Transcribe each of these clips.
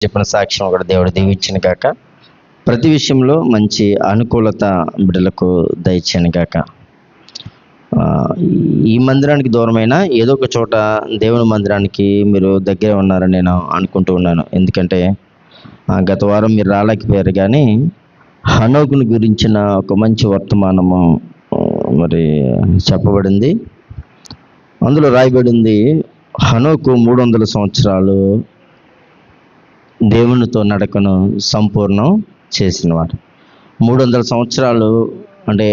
చెప్పిన సాక్ష్యం కూడా దేవుడు దీవించిన గాక. ప్రతి విషయంలో మంచి అనుకూలత బిడ్డలకు దయచేయను గాక. ఈ మందిరానికి దూరమైన ఏదో ఒక చోట దేవుని మందిరానికి మీరు దగ్గర ఉన్నారని నేను అనుకుంటూ ఉన్నాను. ఎందుకంటే గత వారం మీరు రాలేకపోయారు, కానీ హనోకుని గురించిన ఒక మంచి వర్తమానము మరి చెప్పబడింది. అందులో రాయబడింది, హనోకు 300 సంవత్సరాలు దేవునితో నడకను సంపూర్ణం చేసినవాడు. 300 సంవత్సరాలు అంటే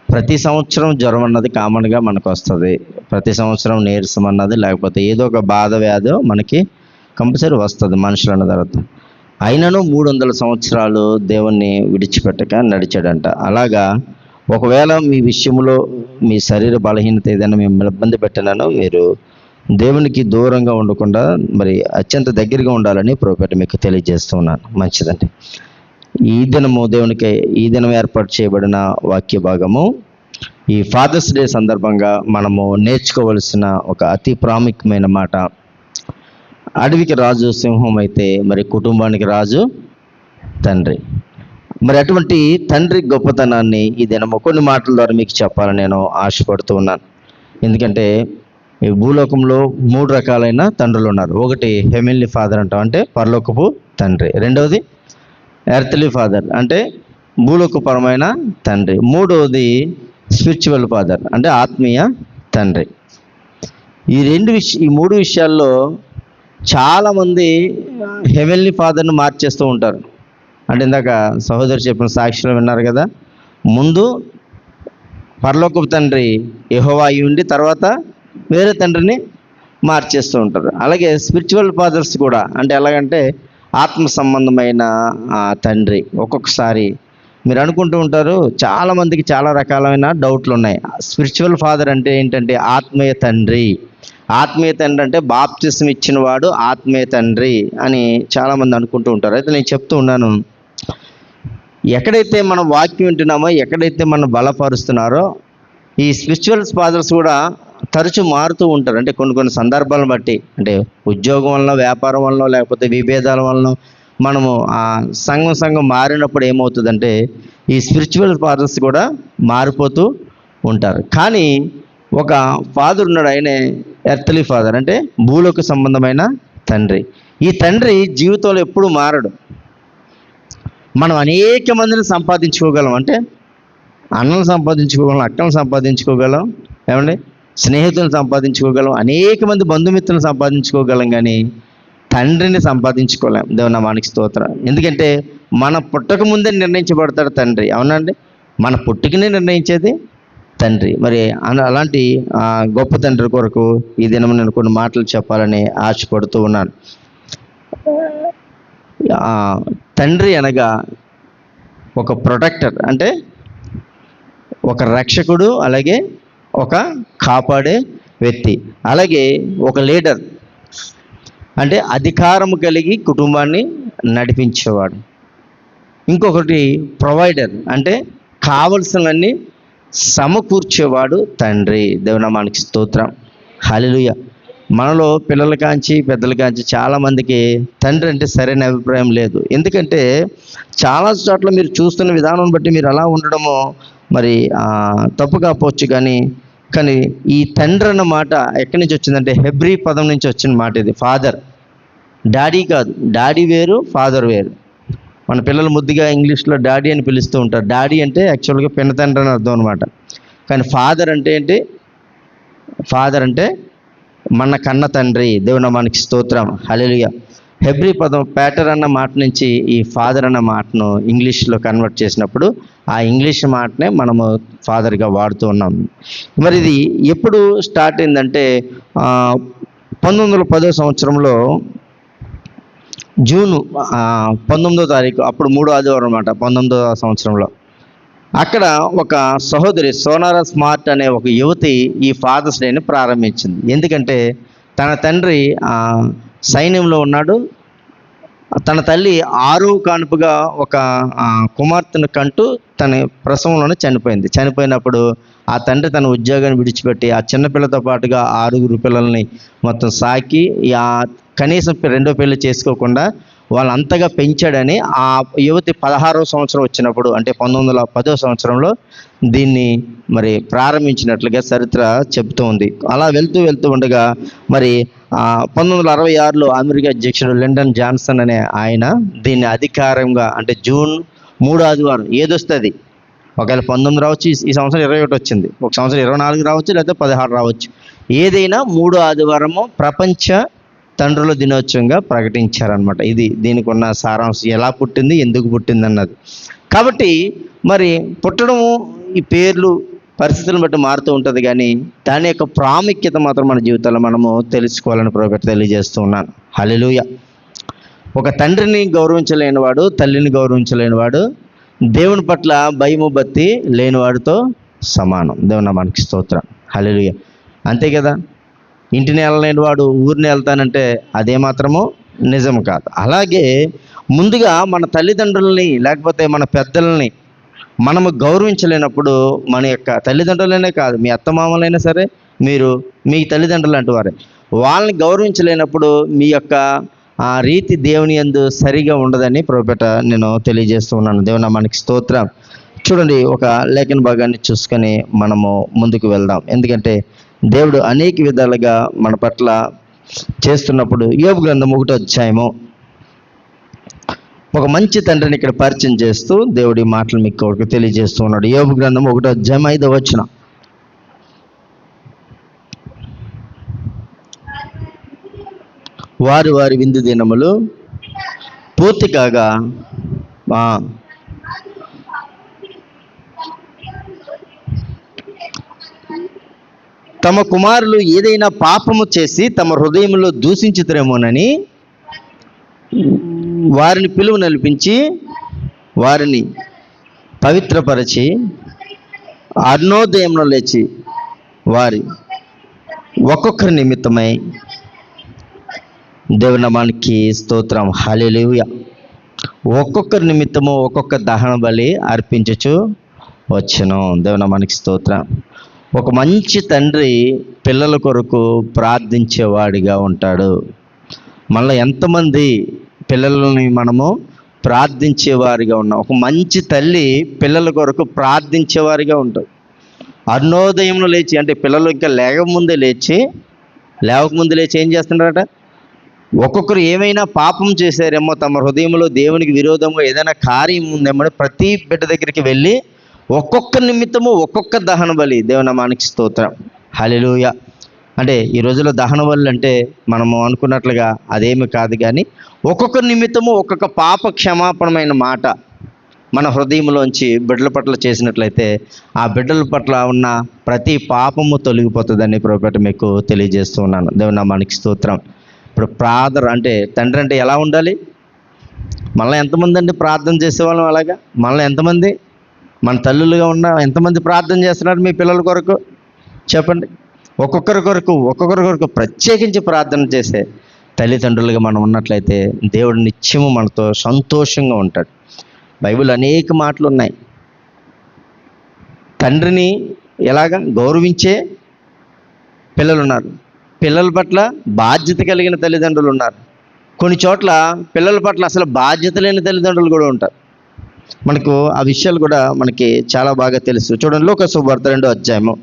ప్రతి సంవత్సరం జ్వరం అన్నది కామన్గా మనకు వస్తుంది. ప్రతి సంవత్సరం నీరసం అన్నది, లేకపోతే ఏదో ఒక బాధ వ్యాధి మనకి కంపల్సరీ వస్తుంది మనుషులు అన్న తర్వాత. అయినను 300 సంవత్సరాలు దేవుణ్ణి విడిచిపెట్టక నడిచాడంట. అలాగా ఒకవేళ మీ విషయంలో మీ శరీర బలహీనత ఏదైనా మిమ్మల్ని ఇబ్బంది పెట్టినానో, మీరు దేవునికి దూరంగా ఉండకుండా మరి అత్యంత దగ్గరగా ఉండాలని ప్రభుపేట మీకు తెలియజేస్తూ ఉన్నాను. మంచిదండి. ఈ దినము దేవునికి ఈ దినం ఏర్పాటు చేయబడిన వాక్య భాగము ఈ ఫాదర్స్ డే సందర్భంగా మనము నేర్చుకోవలసిన ఒక అతి ప్రాముఖ్యమైన మాట. అడవికి రాజు సింహం అయితే మరి కుటుంబానికి రాజు తండ్రి. మరి అటువంటి తండ్రి గొప్పతనాన్ని ఈ దినము కొన్ని మాటల ద్వారా మీకు చెప్పాలని నేను ఆశపడుతూ ఉన్నాను. ఎందుకంటే ఈ భూలోకంలో 3 రకాలైన తండ్రులు ఉన్నారు. ఒకటి హెవెన్లీ ఫాదర్ అంటాం, అంటే పరలోకపు తండ్రి. రెండవది ఎర్త్లీ ఫాదర్, అంటే భూలోకపరమైన తండ్రి. మూడవది స్పిరిచువల్ ఫాదర్, అంటే ఆత్మీయ తండ్రి. ఈ 3 విషయాల్లో చాలామంది హెవెన్లీ ఫాదర్ను మార్చేస్తూ ఉంటారు. అంటే ఇందాక సహోదరు చెప్పిన సాక్షులు విన్నారు కదా, ముందు పరలోకపు తండ్రి యెహోవా అయి ఉండి తర్వాత వేరే తండ్రిని మార్చేస్తూ ఉంటారు. అలాగే స్పిరిచువల్ ఫాదర్స్ కూడా, అంటే ఎలాగంటే ఆత్మ సంబంధమైన తండ్రి. ఒక్కొక్కసారి మీరు అనుకుంటూ ఉంటారు, చాలామందికి చాలా రకాలైన డౌట్లు ఉన్నాయి. స్పిరిచువల్ ఫాదర్ అంటే ఏంటంటే ఆత్మీయ తండ్రి. ఆత్మీయ తండ్రి అంటే బాప్తిసం ఇచ్చిన వాడు ఆత్మీయ తండ్రి అని చాలామంది అనుకుంటూ ఉంటారు. అయితే నేను చెప్తూ ఉన్నాను, ఎక్కడైతే మనం వాక్యం వింటున్నామో, ఎక్కడైతే మనం బలపరుస్తున్నారో, ఈ స్పిరిచువల్ ఫాదర్స్ కూడా తరచూ మారుతూ ఉంటారు. అంటే కొన్ని సందర్భాలను బట్టి, అంటే ఉద్యోగం వలన, వ్యాపారం వలన, లేకపోతే విభేదాల వలన మనము ఆ సంఘం మారినప్పుడు ఏమవుతుందంటే ఈ స్పిరిచువల్ ఫాదర్స్ కూడా మారిపోతూ ఉంటారు. కానీ ఒక ఫాదర్ ఉన్నాడు, ఆయనే ఎర్త్లీ ఫాదర్, అంటే భూలోక సంబంధమైన తండ్రి. ఈ తండ్రి జీవితంలో ఎప్పుడూ మారడు. మనం అనేక మందిని సంపాదించుకోగలం, అంటే అన్నలు సంపాదించుకోగలం, అక్కలను సంపాదించుకోగలం, ఏమండి స్నేహితులను సంపాదించుకోగలం, అనేక మంది బంధుమిత్రులను సంపాదించుకోగలం, కానీ తండ్రిని సంపాదించుకోలేం. దేవునామానికి స్తోత్రం. ఎందుకంటే మన పుట్టక ముందే నిర్ణయించబడతాడు తండ్రి. అవునండి, మన పుట్టుకనే నిర్ణయించేది తండ్రి. మరి అలాంటి గొప్ప తండ్రి కొరకు ఈ దినం నేను కొన్ని మాటలు చెప్పాలని ఆశపడుతూ ఉన్నాను. తండ్రి అనగా ఒక ప్రొటెక్టర్, అంటే ఒక రక్షకుడు, అలాగే ఒక కాపాడే వ్యక్తి, అలాగే ఒక లీడర్, అంటే అధికారము కలిగి కుటుంబాన్ని నడిపించేవాడు. ఇంకొకటి ప్రొవైడర్, అంటే కావలసినవన్నీ సమకూర్చేవాడు తండ్రి. దేవునామానికి స్తోత్రం. హల్లెలూయా. మనలో పిల్లల కాంచి పెద్దల కాంచి చాలామందికి తండ్రి అంటే సరైన అభిప్రాయం లేదు. ఎందుకంటే చాలా చోట్ల మీరు చూస్తున్న విధానం బట్టి మీరు అలా ఉండడము మరి తప్పు కాకపోవచ్చు, కానీ ఈ తండ్రి అన్న మాట ఎక్కడి నుంచి వచ్చిందంటే హెబ్రీ పదం నుంచి వచ్చిన మాట ఇది. ఫాదర్, డాడీ కాదు. డాడీ వేరు, ఫాదర్ వేరు. మన పిల్లలు ముద్దుగా ఇంగ్లీష్లో డాడీ అని పిలుస్తూ ఉంటారు. డాడీ అంటే యాక్చువల్గా పిన్న తండ్రి అని అర్థం అనమాట. కానీ ఫాదర్ అంటే ఏంటి? ఫాదర్ అంటే మన కన్న తండ్రి. దేవునామానికి స్తోత్రం. హల్లెలూయా. హెబ్రీ పదం ప్యాటర్ అన్న మాట నుంచి ఈ ఫాదర్ అన్న మాటను ఇంగ్లీష్లో కన్వర్ట్ చేసినప్పుడు ఆ ఇంగ్లీష్ మాటనే మనము ఫాదర్గా వాడుతూ ఉన్నాం. మరి ఇది ఎప్పుడు స్టార్ట్ అయిందంటే 1910 సంవత్సరంలో జూను 19వ తారీఖు, అప్పుడు 3వ ఆదివారం అన్నమాట, 19వ సంవత్సరంలో. అక్కడ ఒక సహోదరి సోనారా స్మార్ట్ అనే ఒక యువతి ఈ ఫాదర్స్ డేని ప్రారంభించింది. ఎందుకంటే తన తండ్రి సైన్యంలో ఉన్నాడు. తన తల్లి 6వ కానుపుగా ఒక కుమార్తెను కంటూ తన ప్రసవంలోనే చనిపోయింది. చనిపోయినప్పుడు ఆ తండ్రి తన ఉద్యోగాన్ని విడిచిపెట్టి ఆ చిన్నపిల్లతో పాటుగా 6 పిల్లల్ని మొత్తం సాకి కనీసం రెండో పెళ్లి చేసుకోకుండా వాళ్ళంతగా పెంచాడని ఆ యువతి 16వ సంవత్సరం వచ్చినప్పుడు, అంటే 1910వ సంవత్సరంలో దీన్ని మరి ప్రారంభించినట్లుగా చరిత్ర చెబుతూ ఉంది. అలా వెళ్తూ వెళ్తూ ఉండగా మరి 1966లో అమెరికా అధ్యక్షుడు లిండన్ జాన్సన్ అనే ఆయన దీన్ని అధికారంగా, అంటే జూన్ 3వ ఆదివారం ఏదొస్తుంది, ఒకవేళ 19 రావచ్చు, ఈ సంవత్సరం 21 వచ్చింది, ఒక సంవత్సరం 24 రావచ్చు, లేకపోతే 16 రావచ్చు, ఏదైనా 3వ ఆదివారము ప్రపంచ తండ్రుల దినోత్సవంగా ప్రకటించారనమాట. ఇది దీనికి ఉన్న సారాంశం, ఎలా పుట్టింది, ఎందుకు పుట్టింది అన్నది. కాబట్టి మరి పుట్టడము, ఈ పేర్లు పరిస్థితులను బట్టి మారుతూ ఉంటుంది, కానీ దాని యొక్క ప్రాముఖ్యత మాత్రం మన జీవితంలో మనము తెలుసుకోవాలని ప్రభువు తెలియజేస్తూ ఉన్నాను. హల్లెలూయా. ఒక తండ్రిని గౌరవించలేనివాడు, తల్లిని గౌరవించలేనివాడు దేవుని పట్ల భయము భక్తి లేనివాడితో సమానం. దేవుని నామానికి స్తోత్రం. హల్లెలూయా. అంతే కదా. ఇంటిని వెళ్ళలేని వాడు ఊరిని వెళ్తానంటే అదేమాత్రము నిజం కాదు. అలాగే ముందుగా మన తల్లిదండ్రులని, లేకపోతే మన పెద్దలని మనము గౌరవించలేనప్పుడు, మన యొక్క తల్లిదండ్రులనే కాదు, మీ అత్తమామలైనా సరే, మీరు మీ తల్లిదండ్రులు అంటూ వారే, వాళ్ళని గౌరవించలేనప్పుడు మీ యొక్క ఆ రీతి దేవుని యందు సరిగా ఉండదని ప్రభుపేట నేను తెలియజేస్తూ ఉన్నాను. దేవుని నామానికి స్తోత్రం. చూడండి, ఒక లేఖన భాగాన్ని చూసుకొని మనము ముందుకు వెళ్దాం. ఎందుకంటే దేవుడు అనేక విధాలుగా మన పట్ల చేస్తున్నప్పుడు, యోబు గ్రంథం 1వ అధ్యాయము ఒక మంచి తండ్రిని ఇక్కడ పరిచయం చేస్తూ దేవుడి మాటలు మీకు తెలియజేస్తూ ఉన్నాడు. యోబు గ్రంథం 1వ అధ్యాయం 5వ వచనం. వారి వారి విందు దినములు పూర్తి కాగా తమ కుమారులు ఏదైనా పాపము చేసి తమ హృదయంలో దూషించుతారేమోనని వారిని పిలువ నలిపించి వారిని పవిత్రపరిచి అరుణోదయంలో లేచి వారి ఒక్కొక్కరి నిమిత్తమై, దేవుని నామానికి స్తోత్రం. హల్లెలూయా. ఒక్కొక్కరి నిమిత్తము ఒక్కొక్క దహన బలి అర్పించుచు వచ్చును. దేవుని నామానికి స్తోత్రం. ఒక మంచి తండ్రి పిల్లల కొరకు ప్రార్థించేవాడిగా ఉంటాడు. మళ్ళీ ఎంతమంది పిల్లలని మనము ప్రార్థించేవారిగా ఉన్నాం. ఒక మంచి తల్లి పిల్లల కొరకు ప్రార్థించేవారిగా ఉంటాడు. అరుణోదయంలో లేచి, అంటే పిల్లలు ఇంకా లేవకముందే లేచి ఏం చేస్తున్నారట, ఒక్కొక్కరు ఏమైనా పాపం చేశారేమో, తమ హృదయంలో దేవునికి విరోధంగా ఏదైనా కార్యం ఉందేమో ప్రతి బిడ్డ దగ్గరికి వెళ్ళి ఒక్కొక్క నిమిత్తము ఒక్కొక్క దహన బలి. దేవుని నామానికి స్తోత్రం. హల్లెలూయా. అంటే ఈ రోజుల్లో దహన బలి అంటే మనము అనుకున్నట్లుగా అదేమి కాదు, కానీ ఒక్కొక్క నిమిత్తము ఒక్కొక్క పాప క్షమాపణమైన మాట మన హృదయంలోంచి బిడ్డల పట్ల చేసినట్లయితే ఆ బిడ్డల పట్ల ఉన్న ప్రతి పాపము తొలగిపోతుందని ప్రభుపేట మీకు తెలియజేస్తూ ఉన్నాను. దేవుని నామానికి స్తోత్రం. ఇప్పుడు ఫాదర్ అంటే తండ్రి అంటే ఎలా ఉండాలి? మళ్ళీ ఎంతమంది అండి ప్రార్థన చేసేవాళ్ళం అలాగా? మళ్ళీ ఎంతమంది మన తల్లులుగా ఉన్న ఎంతమంది ప్రార్థన చేస్తున్నారు మీ పిల్లల కొరకు? చెప్పండి. ఒక్కొక్కరి కొరకు ప్రత్యేకించి ప్రార్థన చేసే తల్లిదండ్రులుగా మనం ఉన్నట్లయితే దేవుడు నిత్యము మనతో సంతోషంగా ఉంటాడు. బైబిల్ అనేక మాటలు ఉన్నాయి. తండ్రిని ఎలాగా గౌరవించే పిల్లలు ఉన్నారు, పిల్లల పట్ల బాధ్యత కలిగిన తల్లిదండ్రులు ఉన్నారు, కొన్ని చోట్ల పిల్లల పట్ల అసలు బాధ్యత లేని తల్లిదండ్రులు కూడా ఉంటారు. మనకు ఆ విషయాలు కూడా మనకి చాలా బాగా తెలుసు. చూడండి, లూకా సువార్త 2వ అధ్యాయము.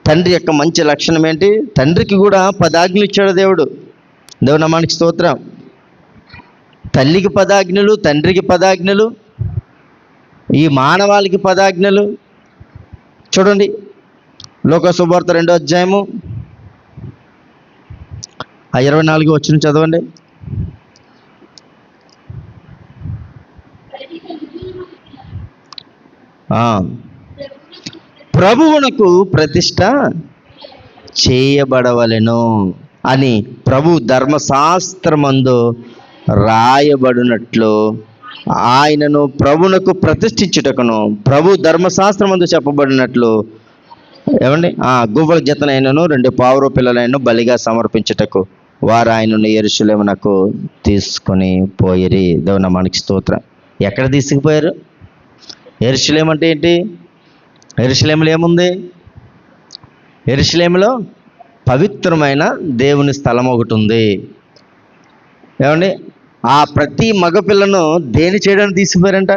తండ్రి యొక్క మంచి లక్షణం ఏంటి? తండ్రికి కూడా 10 ఆజ్ఞలు ఇచ్చాడు దేవుడు. దేవుని నామానికి స్తోత్రం. తల్లికి 10 ఆజ్ఞలు, తండ్రికి 10 ఆజ్ఞలు, ఈ మానవాళికి 10 ఆజ్ఞలు. చూడండి, లూకా సువార్త 2వ అధ్యాయము 24వ వచనం చదవండి. ప్రభువునకు ప్రతిష్ట చేయబడవలెను అని ప్రభు ధర్మశాస్త్రమందు రాయబడినట్లు ఆయనను ప్రభువునకు ప్రతిష్ఠించుటకును ప్రభు ధర్మశాస్త్రమందు చెప్పబడినట్లు ఏమండి గువ్వల జతనైనను 2 పావురు పిల్లలైన బలిగా సమర్పించుటకు వారు ఆయనను యెరూషలేమునకు తీసుకొని పోయిరి. దేవుని నామానికి స్తోత్రం. ఎక్కడ తీసుకుపోయారు? యెరూషలేము అంటే ఏంటి? యెరూషలేములో ఏముంది? యెరూషలేములో పవిత్రమైన దేవుని స్థలం ఒకటి ఉంది. ఏమండి, ఆ ప్రతి మగపిల్లను దేని చేయడానికి తీసుకుపోయారంట?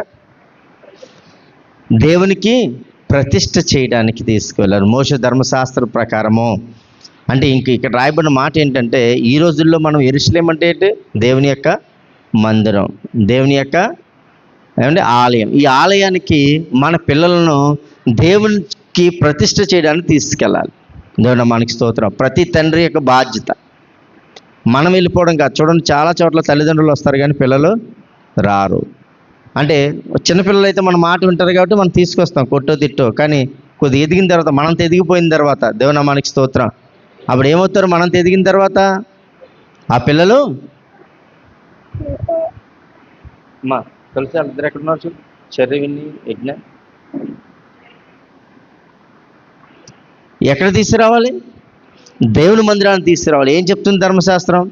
దేవునికి ప్రతిష్ఠ చేయడానికి తీసుకువెళ్ళారు మోషే ధర్మశాస్త్ర ప్రకారము. అంటే ఇక్కడ రాయబడిన మాట ఏంటంటే, ఈ రోజుల్లో మనం యెరూషలేం అంటే ఏంటి? దేవుని యొక్క మందిరం, దేవుని యొక్క ఏమంటే ఆలయం. ఈ ఆలయానికి మన పిల్లలను దేవునికి ప్రతిష్ఠ చేయడానికి తీసుకెళ్ళాలి. దేవుని మనకి స్తోత్రం. ప్రతి తండ్రి యొక్క బాధ్యత. మనం వెళ్ళిపోవడం కాదు. చూడండి, చాలా చోట్ల తల్లిదండ్రులు వస్తారు కానీ పిల్లలు రారు. అంటే చిన్నపిల్లలు అయితే మన మాట వింటారు కాబట్టి మనం తీసుకొస్తాం, కొట్టో తిట్టో. కానీ కొద్దిగా ఎదిగిన తర్వాత, మనంత ఎదిగిపోయిన తర్వాత, దేవుని మనకి స్తోత్రం, అప్పుడు ఏమవుతారు? మనంత ఎదిగిన తర్వాత ఆ పిల్లలు మా కలిసి ఇద్దరు ఎక్కడ ఉన్నారు చూడు, చెర్రివిని యజ్ఞ ఎక్కడ తీసుకురావాలి? దేవుని మందిరాన్ని తీసుకురావాలి. ఏం చెప్తుంది ధర్మశాస్త్రం?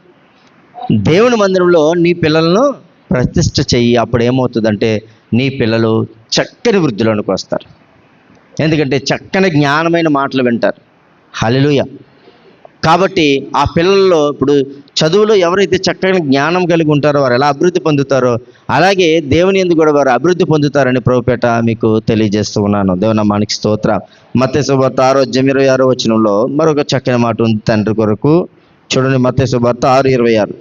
దేవుని మందిరంలో నీ పిల్లలను ప్రతిష్ఠ చెయ్యి. అప్పుడు ఏమవుతుందంటే నీ పిల్లలు చక్కని వృద్ధిలోనికి వస్తారు. ఎందుకంటే చక్కని జ్ఞానమైన మాటలు వింటారు. హల్లెలూయా. కాబట్టి ఆ పిల్లల్లో ఇప్పుడు చదువులో ఎవరైతే చక్కని జ్ఞానం కలిగి ఉంటారో వారు ఎలా అభివృద్ధి పొందుతారో, అలాగే దేవుని యందు కూడా వారు అభివృద్ధి పొందుతారని ప్రభుపేట మీకు తెలియజేస్తూ ఉన్నాను. దేవుని నామానికి స్తోత్రం. మత్తయి సువార్త 6:26 మరొక చక్కని మాట ఉంది తండ్రి కొరకు. చూడండి, మత్తయి సువార్త 6:26.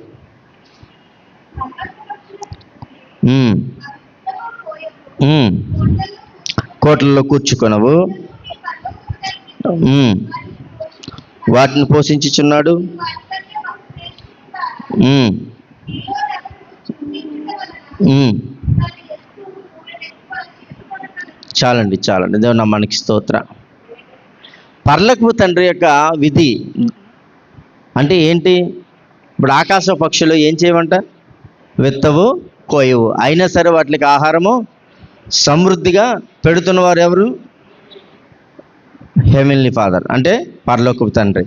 కోట్లలో కూర్చుకొనవు, వాటిని పోషించుచున్నాడు. చాలండి. దేవుని నామానికి స్తోత్రం. పరలోకపు తండ్రి యొక్క విధి అంటే ఏంటి? ఇప్పుడు ఆకాశ పక్షులు ఏం చేయమంట? విత్తవు, కోయవు, అయినా సరే వాటికి ఆహారము సమృద్ధిగా పెడుతున్నవారు ఎవరు? హెవెన్లీ ఫాదర్, అంటే పరలోకపు తండ్రి.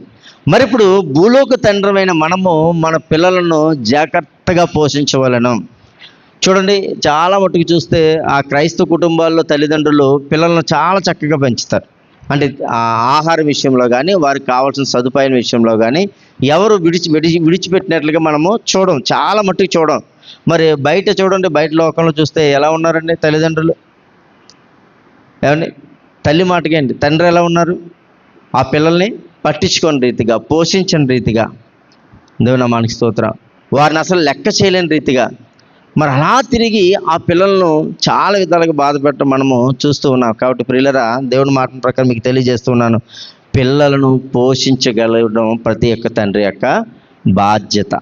మరి ఇప్పుడు భూలోక తండ్రమైన మనము మన పిల్లలను జాగ్రత్తగా పోషించవలను. చూడండి, చాలా మట్టుకు చూస్తే ఆ క్రైస్తవ కుటుంబాల్లో తల్లిదండ్రులు పిల్లలను చాలా చక్కగా పెంచుతారు. అంటే ఆ ఆహారం విషయంలో కానీ, వారికి కావాల్సిన సదుపాయం విషయంలో కానీ ఎవరు విడిచిపెట్టినట్లుగా మనము చూడం, చాలా మట్టుకు చూడం. మరి బయట చూడండి, బయట లోకంలో చూస్తే ఎలా ఉన్నారండి తల్లిదండ్రులు? ఏమండి, తల్లి మాటకేంటి, తండ్రి ఎలా ఉన్నారు? ఆ పిల్లల్ని పట్టించుకోని రీతిగా, పోషించని రీతిగా, దేవుని నామానికి స్తోత్రం, వారిని అసలు లెక్క చేయలేని రీతిగా, మరి అలా తిరిగి ఆ పిల్లలను చాలా విధాలుగా బాధ పెట్టడం మనము చూస్తూ ఉన్నాం. కాబట్టి ప్రియులరా, దేవుని మాట ప్రకారం మీకు తెలియజేస్తున్నాను, పిల్లలను పోషించగలగడం ప్రతి ఒక్క తండ్రి యొక్క బాధ్యత.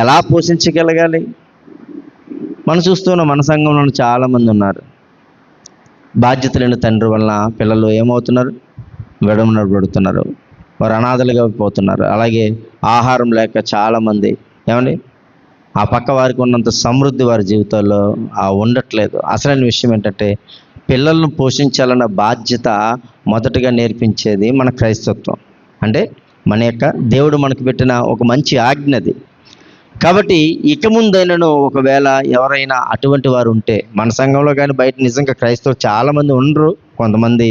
ఎలా పోషించగలగాలి? మనం చూస్తున్నాం, మన సంఘంలో చాలామంది ఉన్నారు, బాధ్యత లేని తండ్రి వలన పిల్లలు ఏమవుతున్నారు? విడమనబడుతున్నారు, వారు అనాథలుగా పోతున్నారు. అలాగే ఆహారం లేక చాలామంది ఏమండి ఆ పక్క వారికి ఉన్నంత సమృద్ధి వారి జీవితాల్లో ఉండట్లేదు. అసలైన విషయం ఏంటంటే పిల్లలను పోషించాలన్న బాధ్యత మొదటగా నేర్పించేది మన క్రైస్తత్వం. అంటే మన యొక్క దేవుడు మనకు పెట్టిన ఒక మంచి ఆజ్ఞది. కాబట్టి ఇక ముందైనను ఒకవేళ ఎవరైనా అటువంటి వారు ఉంటే, మన సంఘంలో కానీ బయట నిజంగా క్రైస్తవులు చాలామంది ఉండరు, కొంతమంది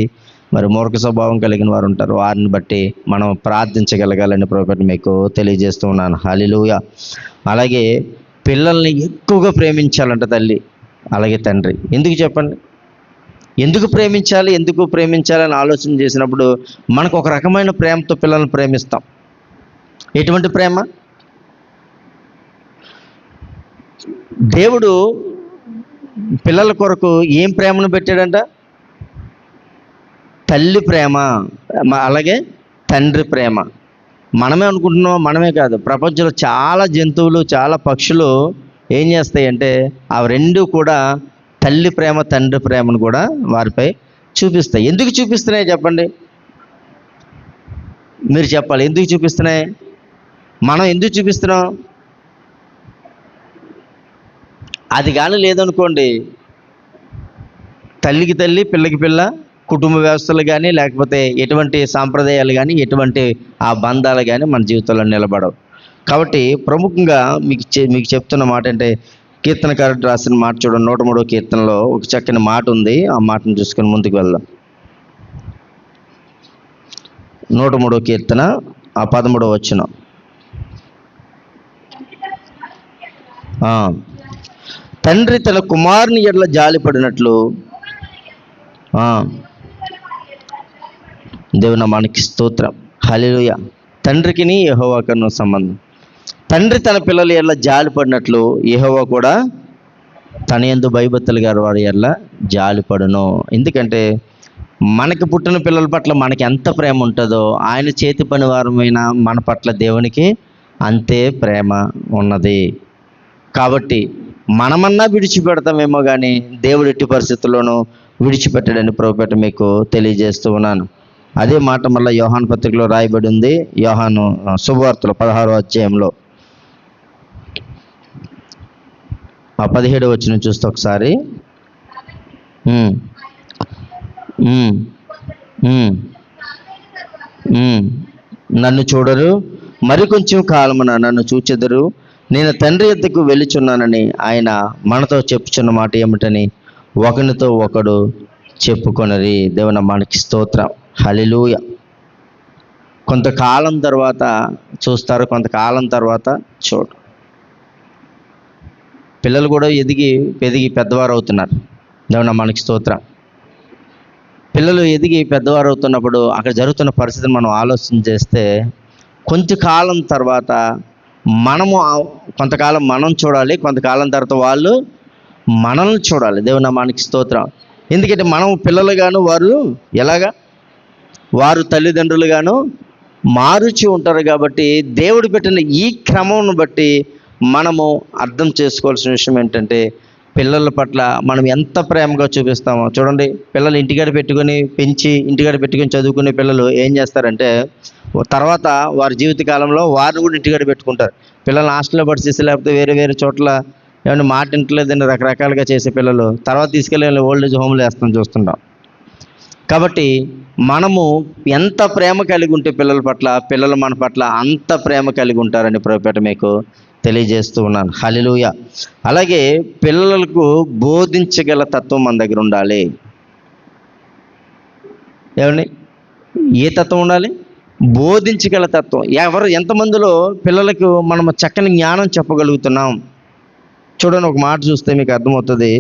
మరి మూర్ఖ స్వభావం కలిగిన వారు ఉంటారు. వారిని బట్టి మనం ప్రార్థించగలగాలని ప్రభువుని మీకు తెలియజేస్తూ ఉన్నాను. హల్లెలూయా. అలాగే పిల్లల్ని ఎక్కువగా ప్రేమించాలంట తల్లి, అలాగే తండ్రి. ఎందుకు చెప్పండి? ఎందుకు ప్రేమించాలని ఆలోచన చేసినప్పుడు మనకు ఒక రకమైన ప్రేమతో పిల్లల్ని ప్రేమిస్తాం. ఎటువంటి ప్రేమ? దేవుడు పిల్లల కొరకు ఏం ప్రేమను పెట్టాడంట? తల్లి ప్రేమ, అలాగే తండ్రి ప్రేమ. మనమే అనుకుంటున్నాం, మనమే కాదు, ప్రపంచంలో చాలా జంతువులు, చాలా పక్షులు ఏం చేస్తాయంటే అవి రెండు కూడా తల్లి ప్రేమ, తండ్రి ప్రేమను కూడా వారిపై చూపిస్తాయి. ఎందుకు చూపిస్తున్నాయి చెప్పండి? మీరు చెప్పాలి, ఎందుకు చూపిస్తున్నాయి? మనం ఎందుకు చూపిస్తున్నాం? అది కానీ లేదనుకోండి, తల్లికి తల్లి, పిల్లకి పిల్ల, కుటుంబ వ్యవస్థలు కానీ, లేకపోతే ఎటువంటి సాంప్రదాయాలు కానీ, ఎటువంటి ఆ బంధాలు కానీ మన జీవితంలో నిలబడవు. కాబట్టి ప్రముఖంగా మీకు చెప్తున్న మాట అంటే, కీర్తనకారుడు రాసిన మాట చూడండి, 103వ కీర్తనలో ఒక చక్కని మాట ఉంది. ఆ మాటను చూసుకొని ముందుకు వెళ్దాం. 103 కీర్తన 13 వచనం. తండ్రి తన కుమారుని ఎడల జాలిపడినట్లు. దేవుని నామానికి స్తోత్రం. హల్లెలూయా. తండ్రికిని యెహోవాకును సంబంధం. తండ్రి తన పిల్లల ఎడల జాలిపడినట్లు యెహోవా కూడా తన యందు భయభక్తులు గారి వారి ఎడల జాలిపడును. ఎందుకంటే మనకి పుట్టిన పిల్లల పట్ల మనకి ఎంత ప్రేమ ఉంటుందో ఆయన చేతి పని వారమైన మన పట్ల దేవునికి అంతే ప్రేమ ఉన్నది. కాబట్టి మనమన్నా విడిచిపెడతామేమో కానీ దేవుడు ఎట్టి పరిస్థితుల్లోనూ విడిచిపెట్టడని ప్రభుపేట మీకు తెలియజేస్తూ ఉన్నాను. అదే మాట మళ్ళీ యోహాను పత్రికలో రాయబడి ఉంది. యోహాను శుభవార్తలో 16వ అధ్యాయంలో 17వ వచనం చూస్తే ఒకసారి. నన్ను చూడరు, మరికొంచెం కాలమున నన్ను చూచెదరు, నేను తండ్రి యొద్దకు వెళ్ళుచున్నానని ఆయన మనతో చెప్పుచున్న మాట ఏమిటని ఒకనితో ఒకడు చెప్పుకొనరి. దేవుని నామానికి స్తోత్రం. హల్లెలూయా. కొంతకాలం తర్వాత చూస్తారు, కొంతకాలం తర్వాత చూడు. పిల్లలు కూడా ఎదిగి పెద్దవారు అవుతున్నారు. దేవుని నామానికి స్తోత్రం. పిల్లలు ఎదిగి పెద్దవారు అవుతున్నప్పుడు అక్కడ జరుగుతున్న పరిస్థితిని మనం ఆలోచన చేస్తే కొంతకాలం తర్వాత కొంతకాలం మనం చూడాలి, కొంతకాలం తర్వాత వాళ్ళు మనల్ని చూడాలి. దేవుని నామానికి స్తోత్రం. ఎందుకంటే మనం పిల్లలుగాను వారు ఎలాగా వారు తల్లిదండ్రులుగాను మారుచి ఉంటారు. కాబట్టి దేవుడు పెట్టిన ఈ క్రమం బట్టి మనము అర్థం చేసుకోవాల్సిన విషయం ఏంటంటే పిల్లల పట్ల మనం ఎంత ప్రేమగా చూపిస్తామో చూడండి. పిల్లలు ఇంటికాడ పెట్టుకొని పెంచి ఇంటికాడ పెట్టుకొని చదువుకునే పిల్లలు ఏం చేస్తారంటే తర్వాత వారి జీవిత కాలంలో వారిని కూడా ఇంటికాడ పెట్టుకుంటారు. పిల్లల్ని హాస్టల్లో పడిచేసి లేకపోతే వేరే వేరే చోట్ల ఏమైనా మాట ఇంటలేదని రకరకాలుగా చేసే పిల్లలు తర్వాత తీసుకెళ్ళి ఓల్డ్ ఏజ్ హోమ్లో వేస్తాం చూస్తుంటాం. కాబట్టి మనము ఎంత ప్రేమ కలిగి ఉంటే పిల్లల పట్ల పిల్లలు మన పట్ల అంత ప్రేమ కలిగి ఉంటారని ప్రభుపేట మీకు తెలియజేస్తూ ఉన్నాను. హల్లెలూయా. అలాగే పిల్లలకు బోధించగల తత్వం మన దగ్గర ఉండాలి. ఏమండి, ఏ తత్వం ఉండాలి? బోధించగల తత్వం. ఎంతమందిలో పిల్లలకు మనం చక్కని జ్ఞానం చెప్పగలుగుతున్నాం? చూడండి, ఒక మాట చూస్తే మీకు అర్థమవుతుంది.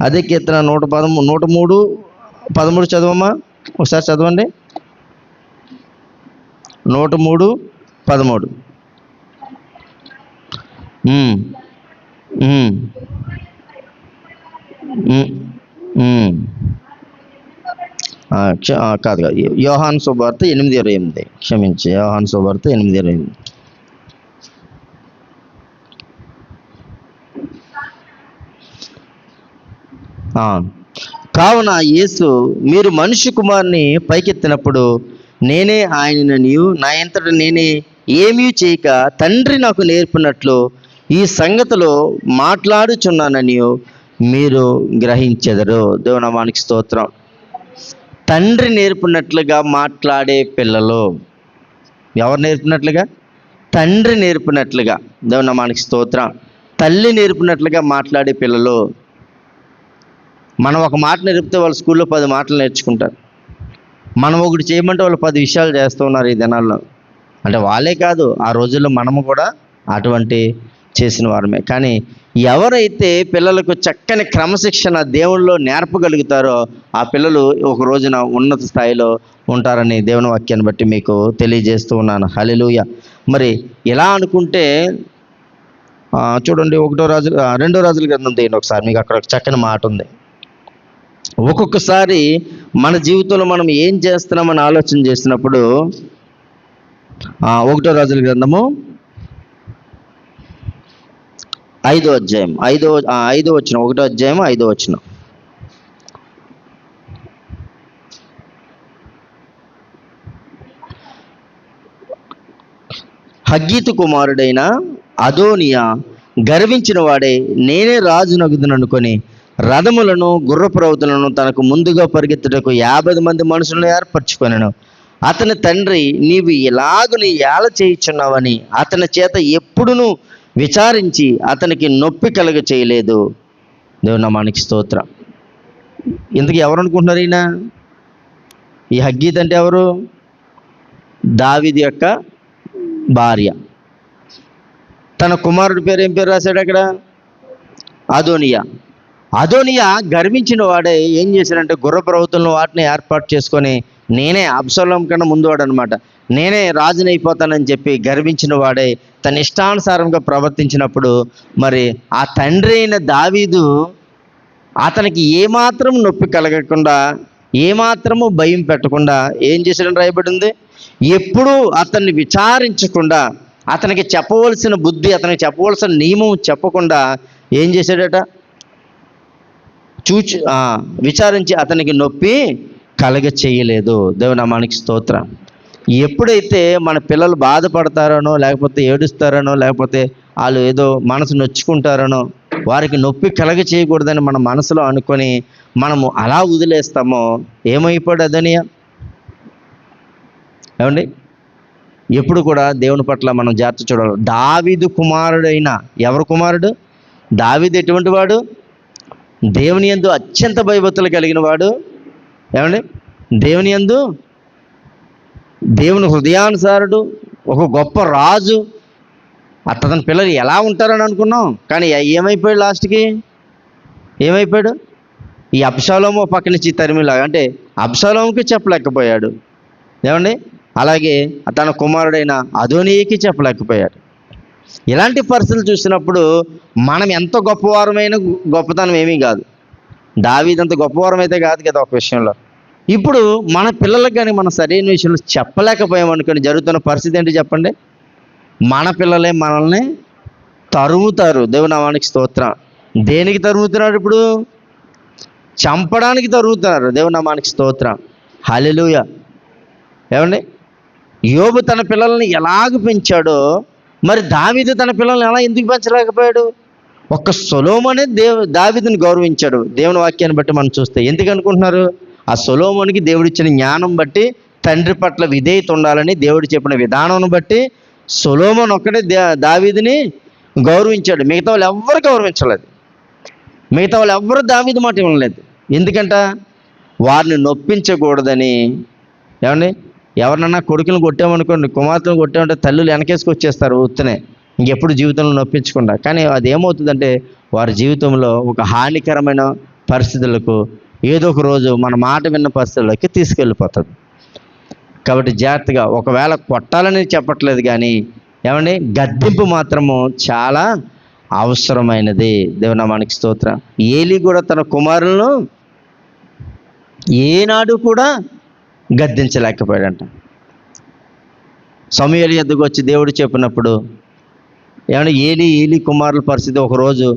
అదే కీర్తన 103:13 చదవమ్మా, ఒకసారి చదవండి. 103:13. కాదు యోహాను శుభవార్త 8:28. క్షమించి, యోహాను శుభవార్త 8:28. కావున యేసు, మీరు మనుష్య కుమారుని పైకెత్తినప్పుడు నేనే ఆయననియు నా అంతట నేనే ఏమీ చేయక తండ్రి నాకు నేర్పినట్లు ఈ సంగతిలో మాట్లాడుచున్నానని మీరు గ్రహించెదరు. దేవుని నామానికి స్తోత్రం. తండ్రి నేర్పినట్లుగా మాట్లాడే పిల్లలు. ఎవరు నేర్పినట్లుగా? తండ్రి నేర్పినట్లుగా. దేవుని నామానికి స్తోత్రం. తల్లి నేర్పినట్లుగా మాట్లాడే పిల్లలు. మనం ఒక మాట నేర్పితే వాళ్ళు స్కూల్లో 10 మాటలు నేర్చుకుంటారు. మనం ఒకటి చేయమంటే వాళ్ళు 10 విషయాలు చేస్తూ ఉన్నారు ఈ దినాల్లో. అంటే వాళ్ళే కాదు, ఆ రోజుల్లో మనము కూడా అటువంటి చేసిన వారమే. కానీ ఎవరైతే పిల్లలకు చక్కని క్రమశిక్షణ దేవుళ్ళలో నేర్పగలుగుతారో ఆ పిల్లలు ఒక రోజున ఉన్నత స్థాయిలో ఉంటారని దేవుని వాక్యాన్ని బట్టి మీకు తెలియజేస్తూ ఉన్నాను. హల్లెలూయా. మరి ఇలా అనుకుంటే చూడండి, 2 రాజుల గ్రంథం తీయండి ఒకసారి. మీకు అక్కడ చక్కని మాట ఉంది. ఒక్కొక్కసారి మన జీవితంలో మనం ఏం చేస్తున్నామని ఆలోచన చేసినప్పుడు 1 రాజుల గ్రంథము 5వ అధ్యాయం 5వ వచనం. 1వ అధ్యాయం 5వ వచనం. హగ్గీతు కుమారుడైన అదోనియా గర్వించిన వాడే నేనే రాజు నగుదుననుకొని రథములను గుర్రపు రౌతులను తనకు ముందుగా పరిగెత్తుటకు 50 మంది మనుషులను ఏర్పరచుకొనెను. అతని తండ్రి, నీవు ఇలాగుని ఏల చేయుచున్నావని అతని చేత ఎప్పుడునూ విచారించి అతనికి నొప్పి కలుగ చేయలేదు. దేవుని నామానికి స్తోత్రం. ఇందుకు ఎవరు అనుకుంటున్నారు? ఈ హగ్గీత్ అంటే ఎవరు? దావీదు యొక్క భార్య. తన కుమారుడి పేరు ఏం పేరు రాశాడు అక్కడ? అదోనియా. అదోనియా గర్వించిన వాడే ఏం చేశాడంటే గుర్రపు రౌతులను వాటిని ఏర్పాటు చేసుకొని నేనే అబ్షాలోం కన్నా ముందువాడు అనమాట, నేనే రాజుని అయిపోతానని చెప్పి గర్వించిన వాడే తన ఇష్టానుసారంగా ప్రవర్తించినప్పుడు మరి ఆ తండ్రి అయిన దావీదు అతనికి ఏమాత్రం నొప్పి కలగకుండా, ఏమాత్రము భయం పెట్టకుండా ఏం చేశాడని రాయబడింది. ఎప్పుడూ అతన్ని విచారించకుండా, అతనికి చెప్పవలసిన బుద్ధి, అతనికి చెప్పవలసిన నియమం చెప్పకుండా ఏం చేశాడట? విచారించి అతనికి నొప్పి కలగ చేయలేదు. దేవుని నామానికి స్తోత్రం. ఎప్పుడైతే మన పిల్లలు బాధపడతారనో, లేకపోతే ఏడుస్తారనో, లేకపోతే వాళ్ళు ఏదో మనసు నొచ్చుకుంటారనో, వారికి నొప్పి కలగ చేయకూడదని మన మనసులో అనుకొని మనము అలా వదిలేస్తామో ఏమైపోయాడు అదోనియా? ఏమండి, ఎప్పుడు కూడా దేవుని పట్ల మనం జాగ్రత్త చూడాలి. దావీదు కుమారుడైన, ఎవరు కుమారుడు? దావీదు ఎటువంటి వాడు? దేవుని యందు అత్యంత భయభక్తులు కలిగిన వాడు. ఏమండి, దేవుని యందు దేవుని హృదయానుసారుడు, ఒక గొప్ప రాజు. అతని పిల్లలు ఎలా ఉంటారని అనుకున్నాం, కానీ ఏమైపోయాడు? లాస్ట్కి ఏమైపోయాడు? ఈ అబ్షాలోము పక్క నుంచి తరిమిలాగా, అంటే అబ్షాలోముకి చెప్పలేకపోయాడు. ఏమండి, అలాగే తన కుమారుడైన అదోనీకి చెప్పలేకపోయాడు. ఇలాంటి పరిస్థితులు చూసినప్పుడు మనం ఎంత గొప్పవారమైన గొప్పతనం ఏమీ కాదు. దావీదంత గొప్పవారం అయితే కాదు కదా ఒక విషయంలో. ఇప్పుడు మన పిల్లలకు కానీ మనం సరైన విషయంలో చెప్పలేకపోయామనుకొని జరుగుతున్న పరిస్థితి ఏంటి చెప్పండి? మన పిల్లలే మనల్ని తరుముతారు. దేవుని నామానికి స్తోత్రం. దేనికి తరుముతున్నారు? ఇప్పుడు చంపడానికి తరుముతున్నారు. దేవుని నామానికి స్తోత్రం. హల్లెలూయా. ఏమండి, యోబు తన పిల్లల్ని ఎలాగ పెంచాడో మరి దావీదు తన పిల్లల్ని ఎలా ఎందుకు పెంచలేకపోయాడు? ఒక్క సొలొమోనే దావీదుని గౌరవించాడు. దేవుని వాక్యాన్ని బట్టి మనం చూస్తే ఎందుకు అనుకుంటున్నారు? ఆ సొలొమోనుకి దేవుడిచ్చిన జ్ఞానం బట్టి, తండ్రి పట్ల విధేయత ఉండాలని దేవుడు చెప్పిన విధానం బట్టి సొలొమోను ఒక్కడే దావీదుని గౌరవించాడు. మిగతా వాళ్ళు ఎవ్వరు గౌరవించలేదు. మిగతా వాళ్ళు ఎవ్వరు దావీదు మాట ఇవ్వలేదు. ఎందుకంట? వారిని నొప్పించకూడదని. ఏమండి, ఎవరినన్నా కొడుకులను కొట్టామనుకోండి, కుమార్తెను కొట్టామంటే తల్లులు వెనకేసుకు వచ్చేస్తారు ఉత్తనే, ఇంకెప్పుడు జీవితంలో నొప్పించకుండా. కానీ అది ఏమవుతుందంటే వారి జీవితంలో ఒక హానికరమైన పరిస్థితులకు, ఏదో ఒక రోజు మన మాట విన్న పరిస్థితుల్లోకి తీసుకెళ్ళిపోతుంది. కాబట్టి జాగ్రత్తగా, ఒకవేళ కొట్టాలని చెప్పట్లేదు కానీ ఏమండి, గద్దింపు మాత్రము చాలా అవసరమైనది. దేవుని నామానికి స్తోత్రం. ఏలీ కూడా తన కుమారులను ఏనాడు కూడా గద్దించలేకపోయాడంట. సమూయేలు యొద్దకు వచ్చి దేవుడు చెప్పినప్పుడు ఏమన్నా ఏలీ కుమారుల పరిస్థితి ఒకరోజు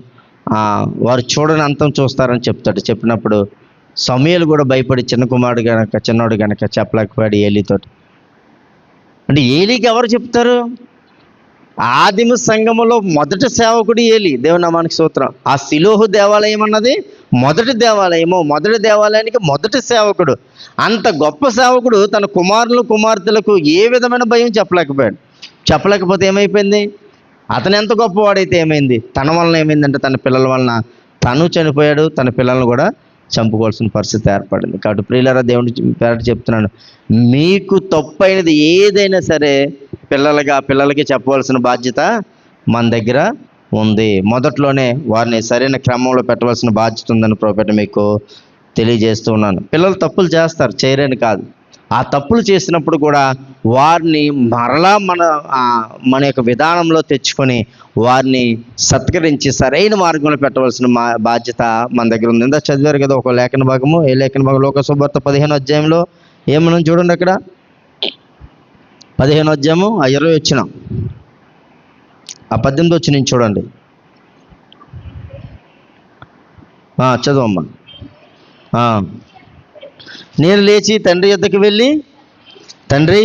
వారు చూడని అంతం చూస్తారని చెప్తాడు. చెప్పినప్పుడు సమూయేలు కూడా భయపడి చిన్నోడు గనక చెప్పలేకపోయాడు ఏలీతోటి. అంటే ఏలీకి ఎవరు చెప్తారు? ఆదిమ సంఘములో మొదటి సేవకుడు ఏలీ. దేవుని నామానికి స్తోత్రం. ఆ సిలోహు దేవాలయం అన్నది మొదటి దేవాలయము. మొదటి దేవాలయానికి మొదటి సేవకుడు. అంత గొప్ప సేవకుడు తన కుమార్తెలకు ఏ విధమైన భయం చెప్పలేకపోయాడు. చెప్పలేకపోతే ఏమైపోయింది? అతను ఎంత గొప్పవాడైతే ఏమైంది? తన వలన ఏమైందంటే తన పిల్లల వలన తను చనిపోయాడు, తన పిల్లలను కూడా చంపుకోవాల్సిన పరిస్థితి ఏర్పడింది. కాబట్టి ప్రియులారా, దేవుని పేరట చెప్తున్నాను, మీకు తప్పైనది ఏదైనా సరే పిల్లలకి చెప్పవలసిన బాధ్యత మన దగ్గర ఉంది. మొదట్లోనే వారిని సరైన క్రమంలో పెట్టవలసిన బాధ్యత ఉందని ప్రభువుపేట మీకు తెలియజేస్తూ ఉన్నాను. పిల్లలు తప్పులు చేస్తారు, చేయరని కాదు. ఆ తప్పులు చేసినప్పుడు కూడా వారిని మరలా మన యొక్క విధానంలో తెచ్చుకొని వారిని సత్కరించి సరైన మార్గంలో పెట్టవలసిన బాధ్యత మన దగ్గర ఉంది. ఇందా చదివారు కదా ఒక లేఖన భాగము. ఏ లేఖన భాగం? లోక సువార్త 15వ అధ్యాయంలో ఏమన్నా చూడండి. అక్కడ 15వ అధ్యాయము 20 వచ్చిన 18 వచ్చి నుంచి చూడండి. చదవమ్మా. నేను లేచి తండ్రి యొద్దకు వెళ్ళి, తండ్రి